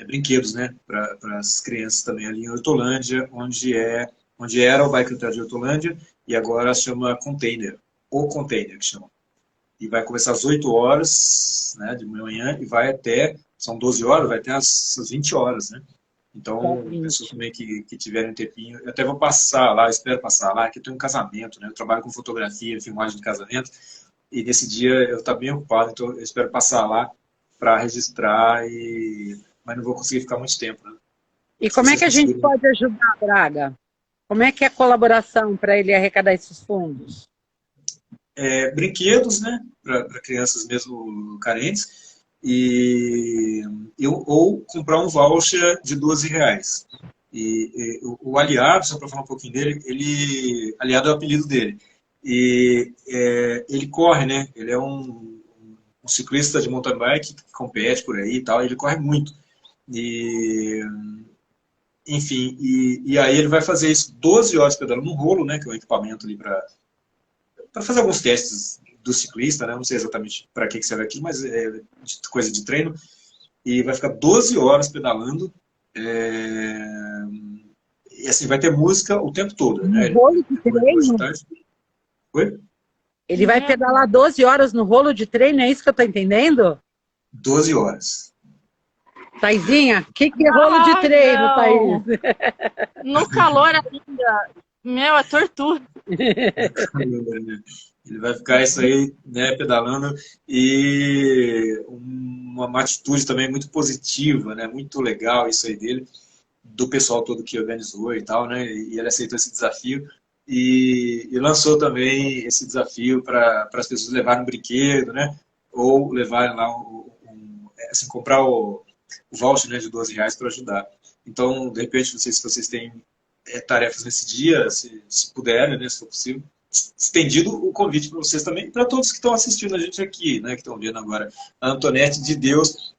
brinquedos, né? Para as crianças também ali em Hortolândia, onde era o Bike Trail de Hortolândia, e agora se chama Container, ou Container que chama. E vai começar às 8 horas, né, de manhã, e vai até, são 12 horas, vai até às 20 horas, né? Então, pessoas também que tiverem um tempinho, eu até vou passar lá, espero passar lá, que eu tenho um casamento, né? Eu trabalho com fotografia, filmagem de casamento, e nesse dia eu estou bem ocupado, então eu espero passar lá para registrar, mas não vou conseguir ficar muito tempo, né? E como é que a gente pode ajudar, Braga? Como é que é a colaboração para ele arrecadar esses fundos? Brinquedos, né, para crianças mesmo carentes, ou comprar um voucher de R$12. O Aliado, só para falar um pouquinho dele, Aliado é o apelido dele. E ele corre, né? Ele é um ciclista de mountain bike que compete por aí e tal, ele corre muito. Enfim, e aí ele vai fazer isso 12 horas pedalando no rolo, né? Que é um equipamento ali para fazer alguns testes do ciclista, né? Não sei exatamente para que serve aquilo, mas é coisa de treino. E vai ficar 12 horas pedalando. E assim, vai ter música o tempo todo, né? No rolo de treino? Oi? Ele vai pedalar 12 horas no rolo de treino, é isso que eu tô entendendo? 12 horas. Taizinha, o que é rolo de treino, não. Thaís? No calor ainda, meu, é tortura. Ele vai ficar isso aí, né, pedalando, e uma atitude também muito positiva, né, muito legal isso aí dele, do pessoal todo que organizou e tal, né, e ele aceitou esse desafio e lançou também esse desafio para as pessoas levarem um brinquedo, né, ou levarem lá, assim, comprar o voucher, né, de R$12 para ajudar. Então, de repente, não sei se vocês têm tarefas nesse dia, se puderem, né, se for possível. Estendido o convite para vocês também, e para todos que estão assistindo a gente aqui, né, que estão vendo agora. A Antonete de Deus,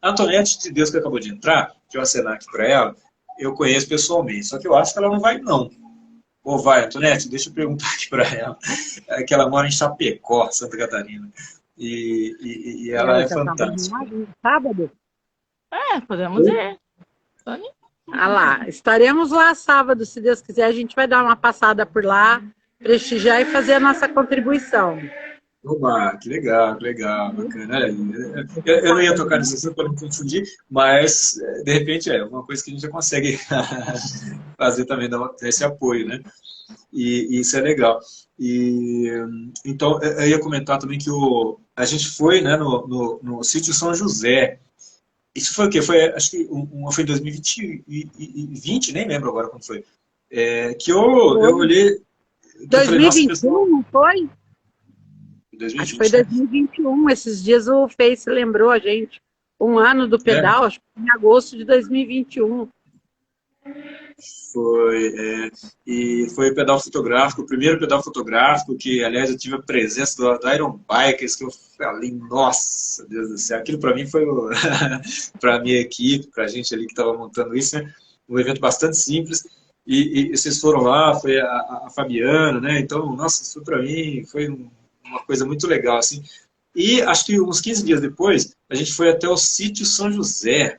que acabou de entrar, deixa eu acenar aqui para ela, eu conheço pessoalmente, só que eu acho que ela não vai, não. Ou vai, Antonete? Deixa eu perguntar aqui para ela, que ela mora em Chapecó, Santa Catarina, e ela é fantástica. Sábado? Podemos ir. Ah lá, estaremos lá sábado, se Deus quiser, a gente vai dar uma passada por lá, prestigiar e fazer a nossa contribuição. Oba, que legal, bacana. Eu não ia tocar nesse assunto para não confundir, mas de repente é uma coisa que a gente já consegue fazer também, dar esse apoio, né? E isso é legal. Então, eu ia comentar também que a gente foi, né, no sítio São José. Isso foi o quê? Acho que foi em 2020, nem lembro agora quando foi. Que eu olhei... 2021, não foi? 2020, acho que foi 2021. Esses dias o Face lembrou a gente. Um ano do pedal, acho que foi em agosto de 2021. E foi o pedal fotográfico, o primeiro pedal fotográfico, que, aliás, eu tive a presença do Iron Bikers, que eu falei, nossa, Deus do céu, aquilo para mim foi para a minha equipe, para a gente ali que estava montando isso, né? Um evento bastante simples, e vocês foram lá, foi a Fabiana, né? Então, nossa, isso para mim foi uma coisa muito legal, assim. E acho que uns 15 dias depois, a gente foi até o sítio São José,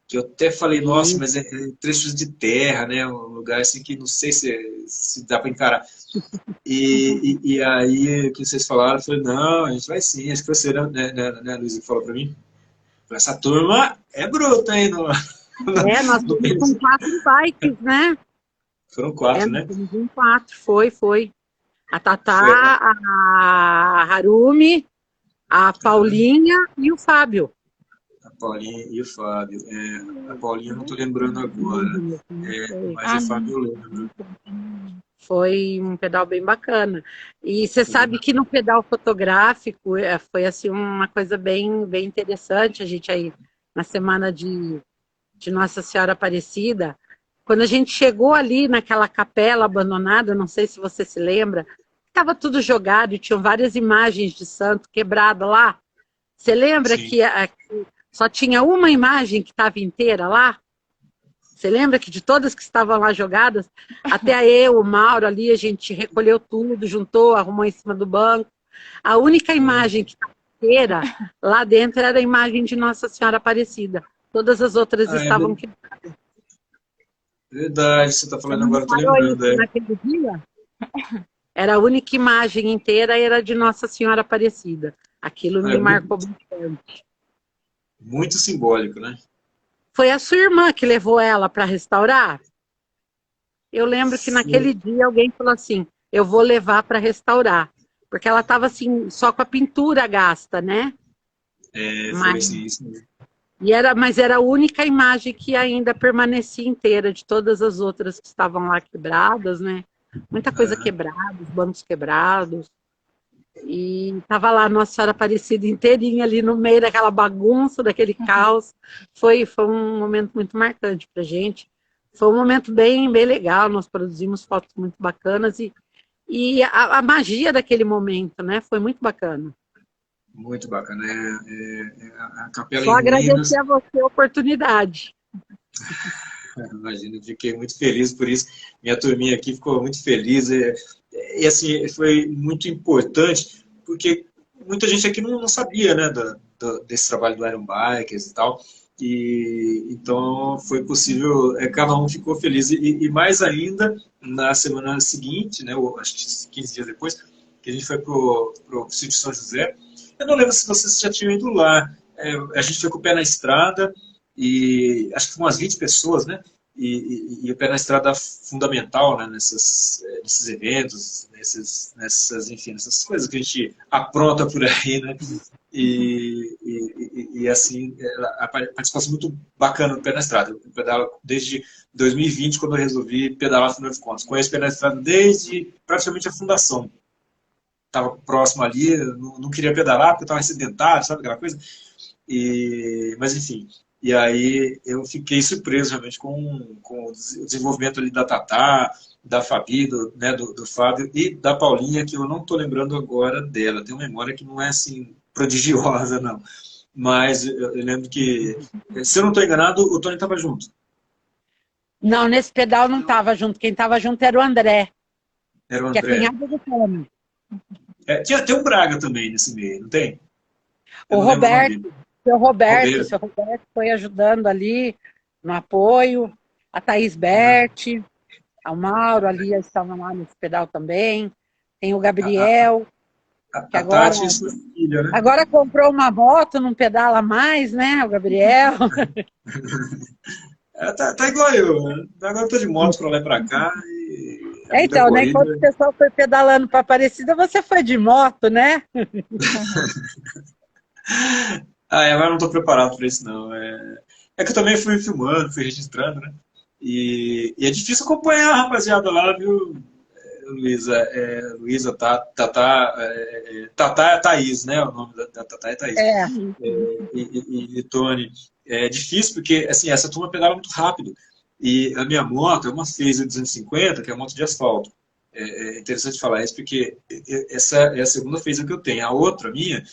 que eu até falei, nossa, mas é trechos de terra, né? Um lugar assim que não sei se dá para encarar. E aí, o que vocês falaram, eu falei, não, a gente vai sim, acho que você, né, Luísa, que falou para mim. Essa turma é bruta, hein? Nós fomos com 4 bikes, né? Foram 4, né? Nós fomos com 4, foi. A Tatá, a Harumi, a Paulinha e o Fábio. Paulinha e o Fábio. A Paulinha eu não estou lembrando agora, mas o Fábio eu lembro. Foi um pedal bem bacana. E você sabe que no pedal fotográfico foi assim uma coisa bem interessante. A gente aí na semana de Nossa Senhora Aparecida, quando a gente chegou ali naquela capela abandonada, não sei se você se lembra, estava tudo jogado e tinham várias imagens de santo quebrada lá. Você lembra que só tinha uma imagem que estava inteira lá? Você lembra que de todas que estavam lá jogadas, até eu, o Mauro ali, a gente recolheu tudo, juntou, arrumou em cima do banco. A única imagem que estava inteira lá dentro era a imagem de Nossa Senhora Aparecida. Todas as outras estavam quebradas. Verdade, você está falando agora, estou lembrando. Naquele dia, era a única imagem inteira, era de Nossa Senhora Aparecida. Aquilo me marcou bastante. Muito simbólico, né? Foi a sua irmã que levou ela para restaurar? Eu lembro que naquele dia alguém falou assim, eu vou levar para restaurar. Porque ela estava assim, só com a pintura gasta, né? Foi isso mesmo. Mas era a única imagem que ainda permanecia inteira, de todas as outras que estavam lá quebradas, né? Muita coisa quebrada, os bancos quebrados. E estava lá a Nossa Senhora Aparecida inteirinha ali no meio daquela bagunça, daquele caos. Foi um momento muito marcante para a gente. Foi um momento bem legal, nós produzimos fotos muito bacanas e a magia daquele momento, né? Foi muito bacana. Muito bacana. A capela Só em ruínas. agradecer a você a oportunidade. Imagina, eu fiquei muito feliz por isso. Minha turminha aqui ficou muito feliz. E assim, foi muito importante, porque muita gente aqui não sabia, né, desse trabalho do Iron Bikers e tal. E então foi possível, cada um ficou feliz. E mais ainda, na semana seguinte, né, acho que 15 dias depois, que a gente foi pro sítio São José. Eu não lembro se vocês já tinham ido lá. A gente foi com o pé na estrada, e acho que foram umas 20 pessoas, né? E o pé na estrada fundamental, né? Nesses eventos, enfim, nessas coisas que a gente apronta por aí, né? E assim, a participação muito bacana do pé na estrada. Eu pedalo desde 2020, quando eu resolvi pedalar, afinal de contas. Conheço o pé na estrada desde praticamente a fundação. Estava próximo ali, não queria pedalar porque estava sedentário, sabe aquela coisa? Mas enfim, e aí eu fiquei surpreso realmente com o desenvolvimento ali da Tatá, da Fabi, do Fábio e da Paulinha, que eu não estou lembrando agora dela. Tenho uma memória que não é assim prodigiosa, não. Mas eu lembro que, se eu não estou enganado, o Tony estava junto. Não, nesse pedal não estava junto. Quem estava junto era o André. Era o André. Que é André. cunhado do Tony. Tem um Braga também nesse meio, não tem? O Roberto. O seu Roberto foi ajudando ali no apoio. A Thaís Berti, o Mauro ali estavam lá nesse pedal também. Tem o Gabriel. Que agora, Tati, sua filha, né? Agora comprou uma moto, não pedala mais, né? O Gabriel. Tá igual eu. Agora eu tô de moto para lá e para cá. Então, né? Enquanto o pessoal foi pedalando para Aparecida, você foi de moto, né? Agora não estou preparado para isso, não. É que eu também fui filmando, fui registrando, né? E é difícil acompanhar a rapaziada lá, viu, Luísa? Luísa, Tatá é Thaís, né? O nome da Tatá é Thaís. E Tony. É difícil porque, assim, essa turma pedala muito rápido. E a minha moto é uma Phaser 250, que é uma moto de asfalto. É interessante falar isso porque essa é a segunda Phaser que eu tenho. A outra minha,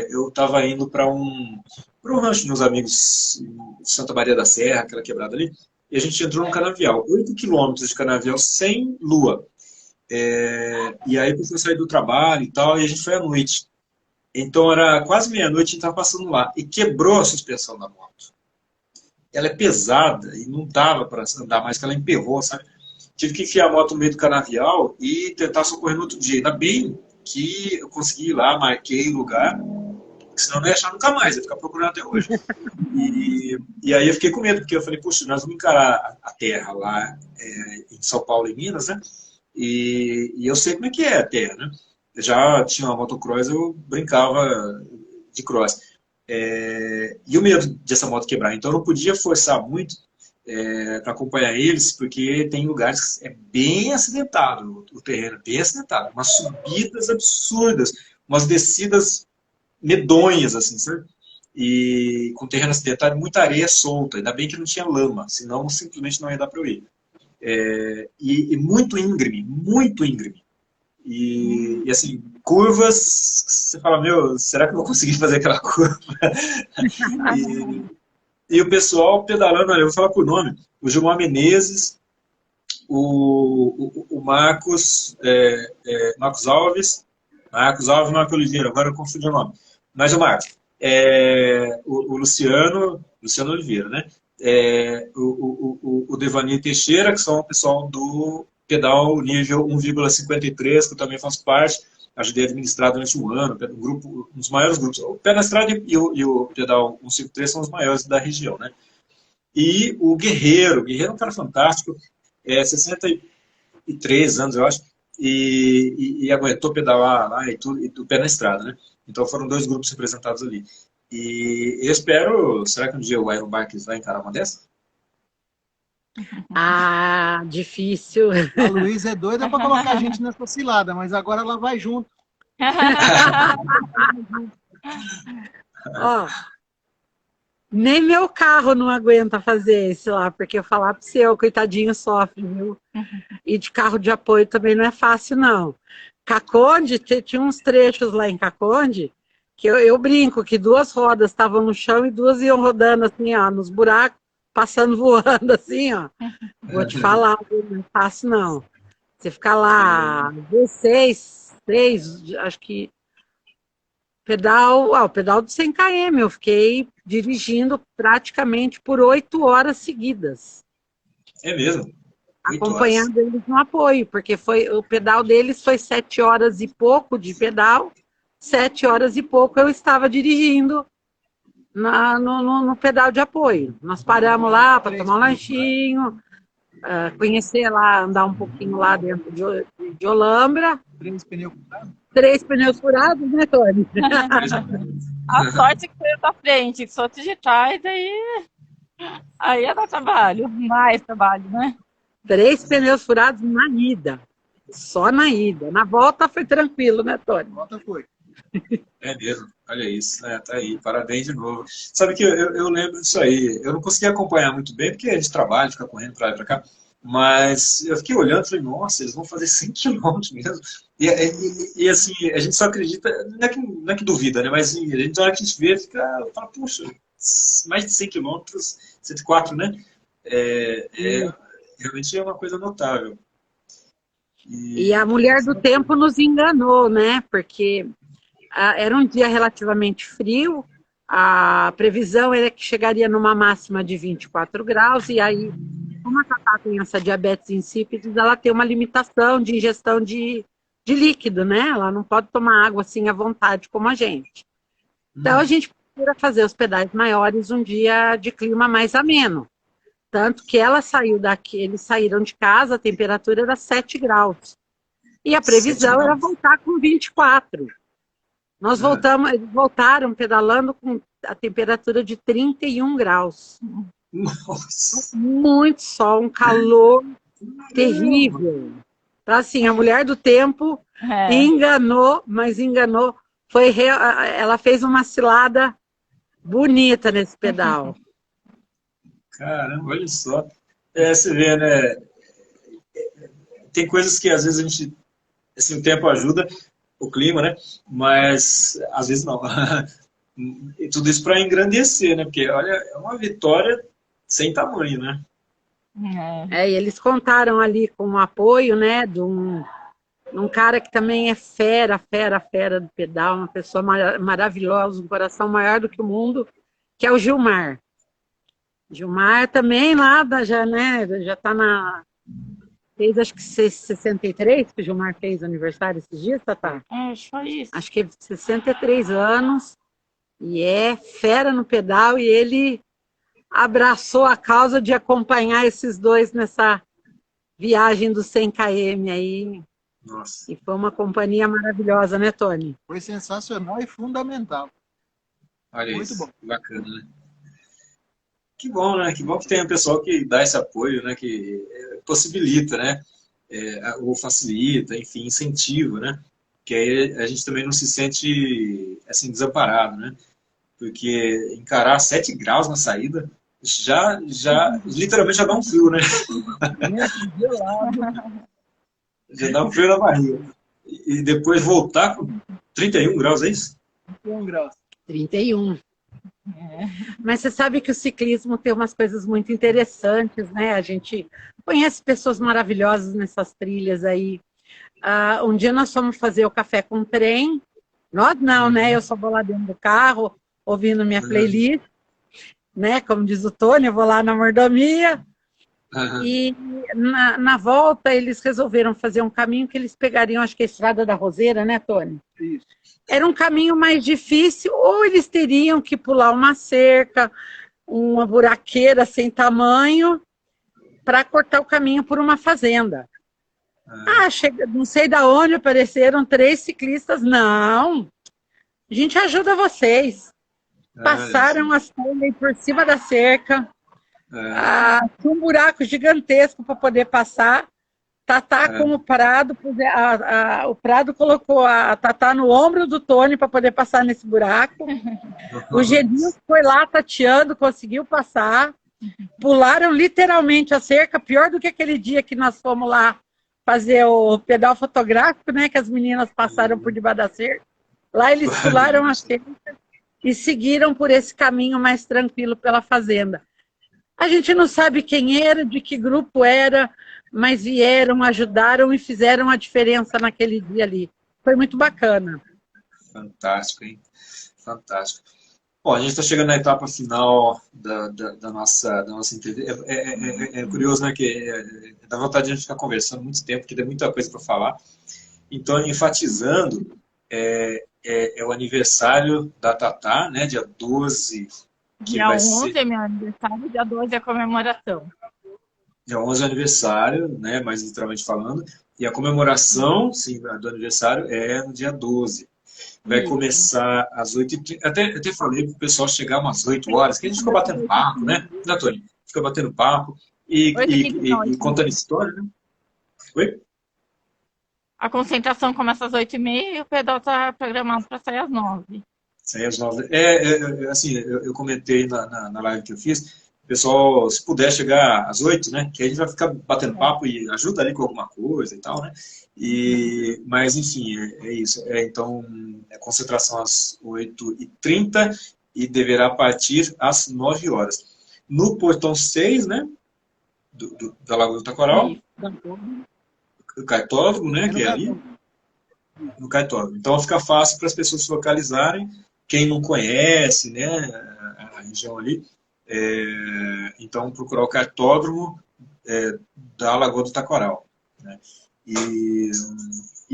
eu estava indo para um rancho de meus amigos em Santa Maria da Serra, aquela quebrada ali, e a gente entrou num canavial. 8 quilômetros de canavial sem lua. E aí eu sair do trabalho e tal, e a gente foi à noite. Então era quase meia-noite, a gente estava passando lá, e quebrou a suspensão da moto. Ela é pesada e não dava para andar mais, que ela emperrou, sabe? Tive que enfiar a moto no meio do canavial e tentar socorrer no outro dia. Ainda bem que eu consegui ir lá, marquei o lugar, senão eu não ia achar nunca mais, ia ficar procurando até hoje. E aí eu fiquei com medo, porque eu falei, puxa, nós vamos encarar a terra lá em São Paulo e Minas, né? E eu sei como é que é a terra, né? Eu já tinha uma motocross, eu brincava de cross. E o medo dessa moto quebrar. Então eu não podia forçar muito para acompanhar eles, porque tem lugares que é bem acidentado o terreno, bem acidentado. Umas subidas absurdas, umas descidas medonhas, assim, sabe? E com terreno acidentado, muita areia solta. Ainda bem que não tinha lama, senão simplesmente não ia dar para eu ir. E muito íngreme, muito íngreme. E assim, curvas, você fala, meu, será que eu vou conseguir fazer aquela curva? E o pessoal pedalando, olha, eu vou falar por nome, o Gilmar Menezes, o Marcos, Marcos Alves, Marcos Oliveira, agora eu confundi o nome. Mas o Marcos, o Luciano Oliveira, né? O Devani Teixeira, que são o pessoal do pedal nível 1,53, que eu também faço parte, ajudei a administrar durante um ano, um dos maiores grupos. O Pé na Estrada e o pedal 153 são os maiores da região, né? E o Guerreiro é um cara fantástico, 63 anos, eu acho, e aguentou pedalar lá e tudo, e do Pé na Estrada, né? Então foram 2 grupos representados ali. E eu espero, será que um dia o Iron Bikes vai encarar uma dessa? Ah, difícil. A Luísa é doida para colocar a gente nessa cilada, mas agora ela vai junto. Ó, nem meu carro não aguenta fazer isso lá, porque eu falar para você, o coitadinho sofre, viu? E de carro de apoio também não é fácil, não. Caconde, tinha uns trechos lá em Caconde, que eu brinco que 2 rodas estavam no chão e 2 iam rodando assim, ó, nos buracos, passando voando assim, ó. Vou te falar, não é fácil, não. Você ficar lá, 16, 3, acho que o pedal do 100 km, eu fiquei dirigindo praticamente por 8 horas seguidas. É mesmo? Acompanhando eles no apoio, porque o pedal deles foi 7 horas e pouco de pedal, 7 horas e pouco eu estava dirigindo no pedal de apoio. Nós paramos lá para tomar um lanchinho, conhecer lá, andar um pouquinho lá dentro de Olambra. 3 pneus furados, né, Tony? A sorte que foi da frente, que só de trás, aí ia dar trabalho, mais trabalho, né? 3 pneus furados na ida. Só na ida. Na volta foi tranquilo, né, Tony? Na volta foi. É mesmo, olha isso, né? Tá aí, parabéns de novo. Sabe que eu lembro disso aí, eu não consegui acompanhar muito bem, porque é de trabalho, ficar correndo pra lá e pra cá, mas eu fiquei olhando e falei, nossa, eles vão fazer 100 quilômetros mesmo. E assim, a gente só acredita, não é que duvida, né? Mas assim, a gente, na hora que a gente vê, fala, puxa, mais de 100 quilômetros, 104, né? Realmente é uma coisa notável. E a mulher do tempo nos enganou, né? Porque era um dia relativamente frio, a previsão era que chegaria numa máxima de 24 graus, e aí, como a Tatá tem essa diabetes insípida, ela tem uma limitação de ingestão de líquido, né? Ela não pode tomar água assim à vontade como a gente. Então a gente procura fazer os pedais maiores um dia de clima mais ameno. Tanto que ela saiu daqui, eles saíram de casa, a temperatura era 7 graus. E a previsão era voltar com 24. Eles voltaram pedalando com a temperatura de 31 graus. Nossa. Muito sol, um calor terrível. Então, assim, a mulher do tempo enganou, mas enganou. Ela fez uma cilada bonita nesse pedal. Caramba, olha só. Você vê, né? Tem coisas que às vezes a gente, assim, o tempo ajuda, o clima, né? Mas às vezes não. E tudo isso para engrandecer, né? Porque, olha, é uma vitória sem tamanho, né? E eles contaram ali com o apoio, né, de um cara que também é fera do pedal, uma pessoa maravilhosa, um coração maior do que o mundo, que é o Gilmar. Gilmar também lá, já tá fez acho que 63, que o Gilmar fez aniversário esses dias, Tatá? Acho que foi isso. Acho que é 63 anos, e é fera no pedal, e ele abraçou a causa de acompanhar esses dois nessa viagem dos 100 km aí. Nossa. E foi uma companhia maravilhosa, né, Tony? Foi sensacional e fundamental. Olha Muito isso, bom. que bacana, né? Que bom, né? Que bom que tem um pessoal que dá esse apoio, né? Que possibilita, né? Ou facilita, enfim, incentiva, né? Que aí a gente também não se sente assim desamparado, né? Porque encarar 7 graus na saída já literalmente já dá um frio, né? Já dá um frio na barriga. E depois voltar com 31 graus, é isso? 1 grau. 31. Mas você sabe que o ciclismo tem umas coisas muito interessantes, né? A gente conhece pessoas maravilhosas nessas trilhas aí. Um dia nós fomos fazer o café com trem. Nós não, né? Eu só vou lá dentro do carro, ouvindo minha playlist, né? Como diz o Tony, eu vou lá na mordomia. E na volta eles resolveram fazer um caminho que eles pegariam, acho que a Estrada da Roseira, né, Tony? Isso. Era um caminho mais difícil, ou eles teriam que pular uma cerca, uma buraqueira sem tamanho, para cortar o caminho por uma fazenda. Não sei de onde apareceram 3 ciclistas. Não, a gente ajuda vocês. Passaram as trilhas por cima da cerca, tinha um buraco gigantesco para poder passar. Tatá com o Prado, o Prado colocou a Tatá no ombro do Tony para poder passar nesse buraco. O Gedinho foi lá tateando, conseguiu passar. Pularam literalmente a cerca, pior do que aquele dia que nós fomos lá fazer o pedal fotográfico, né? Que as meninas passaram por debaixo da cerca. Lá eles pularam a cerca e seguiram por esse caminho mais tranquilo pela fazenda. A gente não sabe quem era, de que grupo era, mas vieram, ajudaram e fizeram a diferença naquele dia ali. Foi muito bacana. Fantástico, hein? Fantástico. Bom, a gente está chegando na etapa final da nossa entrevista. É curioso, né? Que dá vontade de a gente ficar conversando muito tempo, porque tem muita coisa para falar. Então, enfatizando, é o aniversário da Tatá, né? Dia 12. Dia 11 é meu aniversário, dia 12 é a comemoração. Dia 11 é o aniversário, né? Mais literalmente falando. E a comemoração, sim, do aniversário é no dia 12. Vai começar às 8h30. Até falei para o pessoal chegar umas 8 horas, que a gente fica batendo papo, né, Tony? Fica batendo papo e contando história, né? Oi? A concentração começa às 8h30 e o pedal está programado para sair às 9h. Sair às 9h. Assim, eu comentei na live que eu fiz, pessoal, se puder chegar às 8, né? Que aí a gente vai ficar batendo papo e ajuda ali com alguma coisa e tal, né? Mas, enfim, é isso. Então, a concentração às 8h30 e deverá partir às 9 horas. No portão 6, né? Da Lagoa do Taquaral. O Caitódromo, né? Que é ali. No Caitódromo. Então, fica fácil para as pessoas se localizarem. Quem não conhece, né? A região ali. Então, procurar o cartódromo da Lagoa do Taquaral. Né? E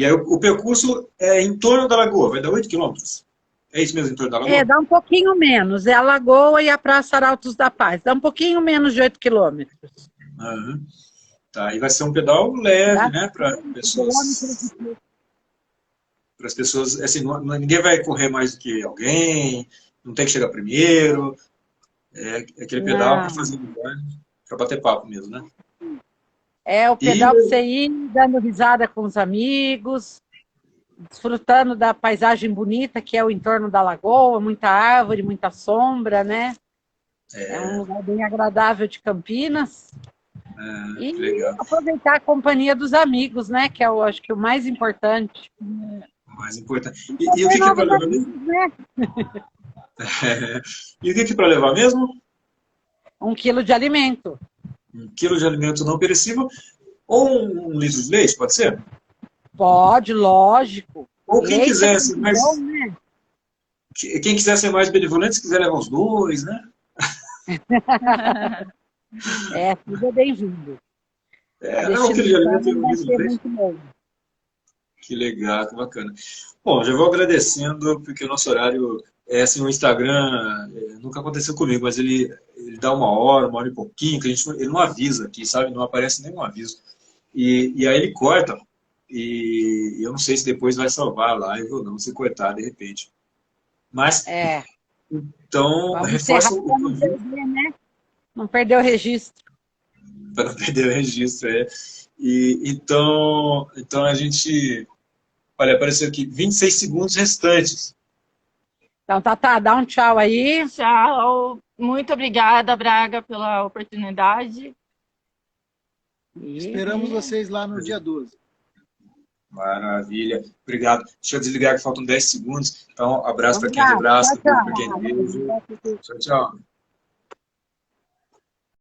aí o percurso é em torno da Lagoa, vai dar 8 quilômetros. É isso mesmo, em torno da Lagoa? Dá um pouquinho menos. É a Lagoa e a Praça Arautos da Paz. Dá um pouquinho menos de 8 quilômetros. Tá, e vai ser um pedal leve, né? Para pessoas. Para as pessoas, assim, ninguém vai correr mais do que alguém, não tem que chegar primeiro. É aquele pedal para fazer para bater papo mesmo, né? É o pedal para você ir dando risada com os amigos, desfrutando da paisagem bonita que é o entorno da lagoa, muita árvore, muita sombra, né? É um lugar bem agradável de Campinas. E legal. Aproveitar a companhia dos amigos, né? Que eu acho que é o mais importante. O mais importante. E o que é para levar mesmo? Né? E o que é para levar mesmo? 1 quilo de alimento. 1 quilo de alimento não perecível ou 1 litro de leite, pode ser? Pode, lógico. Ou quem quiser ser mais... Bom, né? Quem quiser ser mais benevolente, se quiser levar os 2, né? Tudo é bem-vindo. 1 quilo de alimento e 1 litro de leite. Que legal, que bacana. Bom, já vou agradecendo, porque o nosso horário... assim, o Instagram nunca aconteceu comigo, mas ele dá 1 hora e pouquinho, que ele não avisa aqui, sabe? Não aparece nenhum aviso. E aí ele corta, e eu não sei se depois vai salvar a live ou não, se cortar de repente. Mas Então, Vamos reforça encerrar o para não convite perder, né? Não perder o registro. para não perder o registro. Então a gente... Olha, apareceu aqui 26 segundos restantes. Então, Tatá, dá um tchau aí. Tchau. Muito obrigada, Braga, pela oportunidade. Esperamos vocês lá no dia 12. Maravilha. Obrigado. Deixa eu desligar que faltam 10 segundos. Então, abraço para Vamos quem é do lá. braço, Tchau, para quem é do beijo. tchau. Tchau, tchau.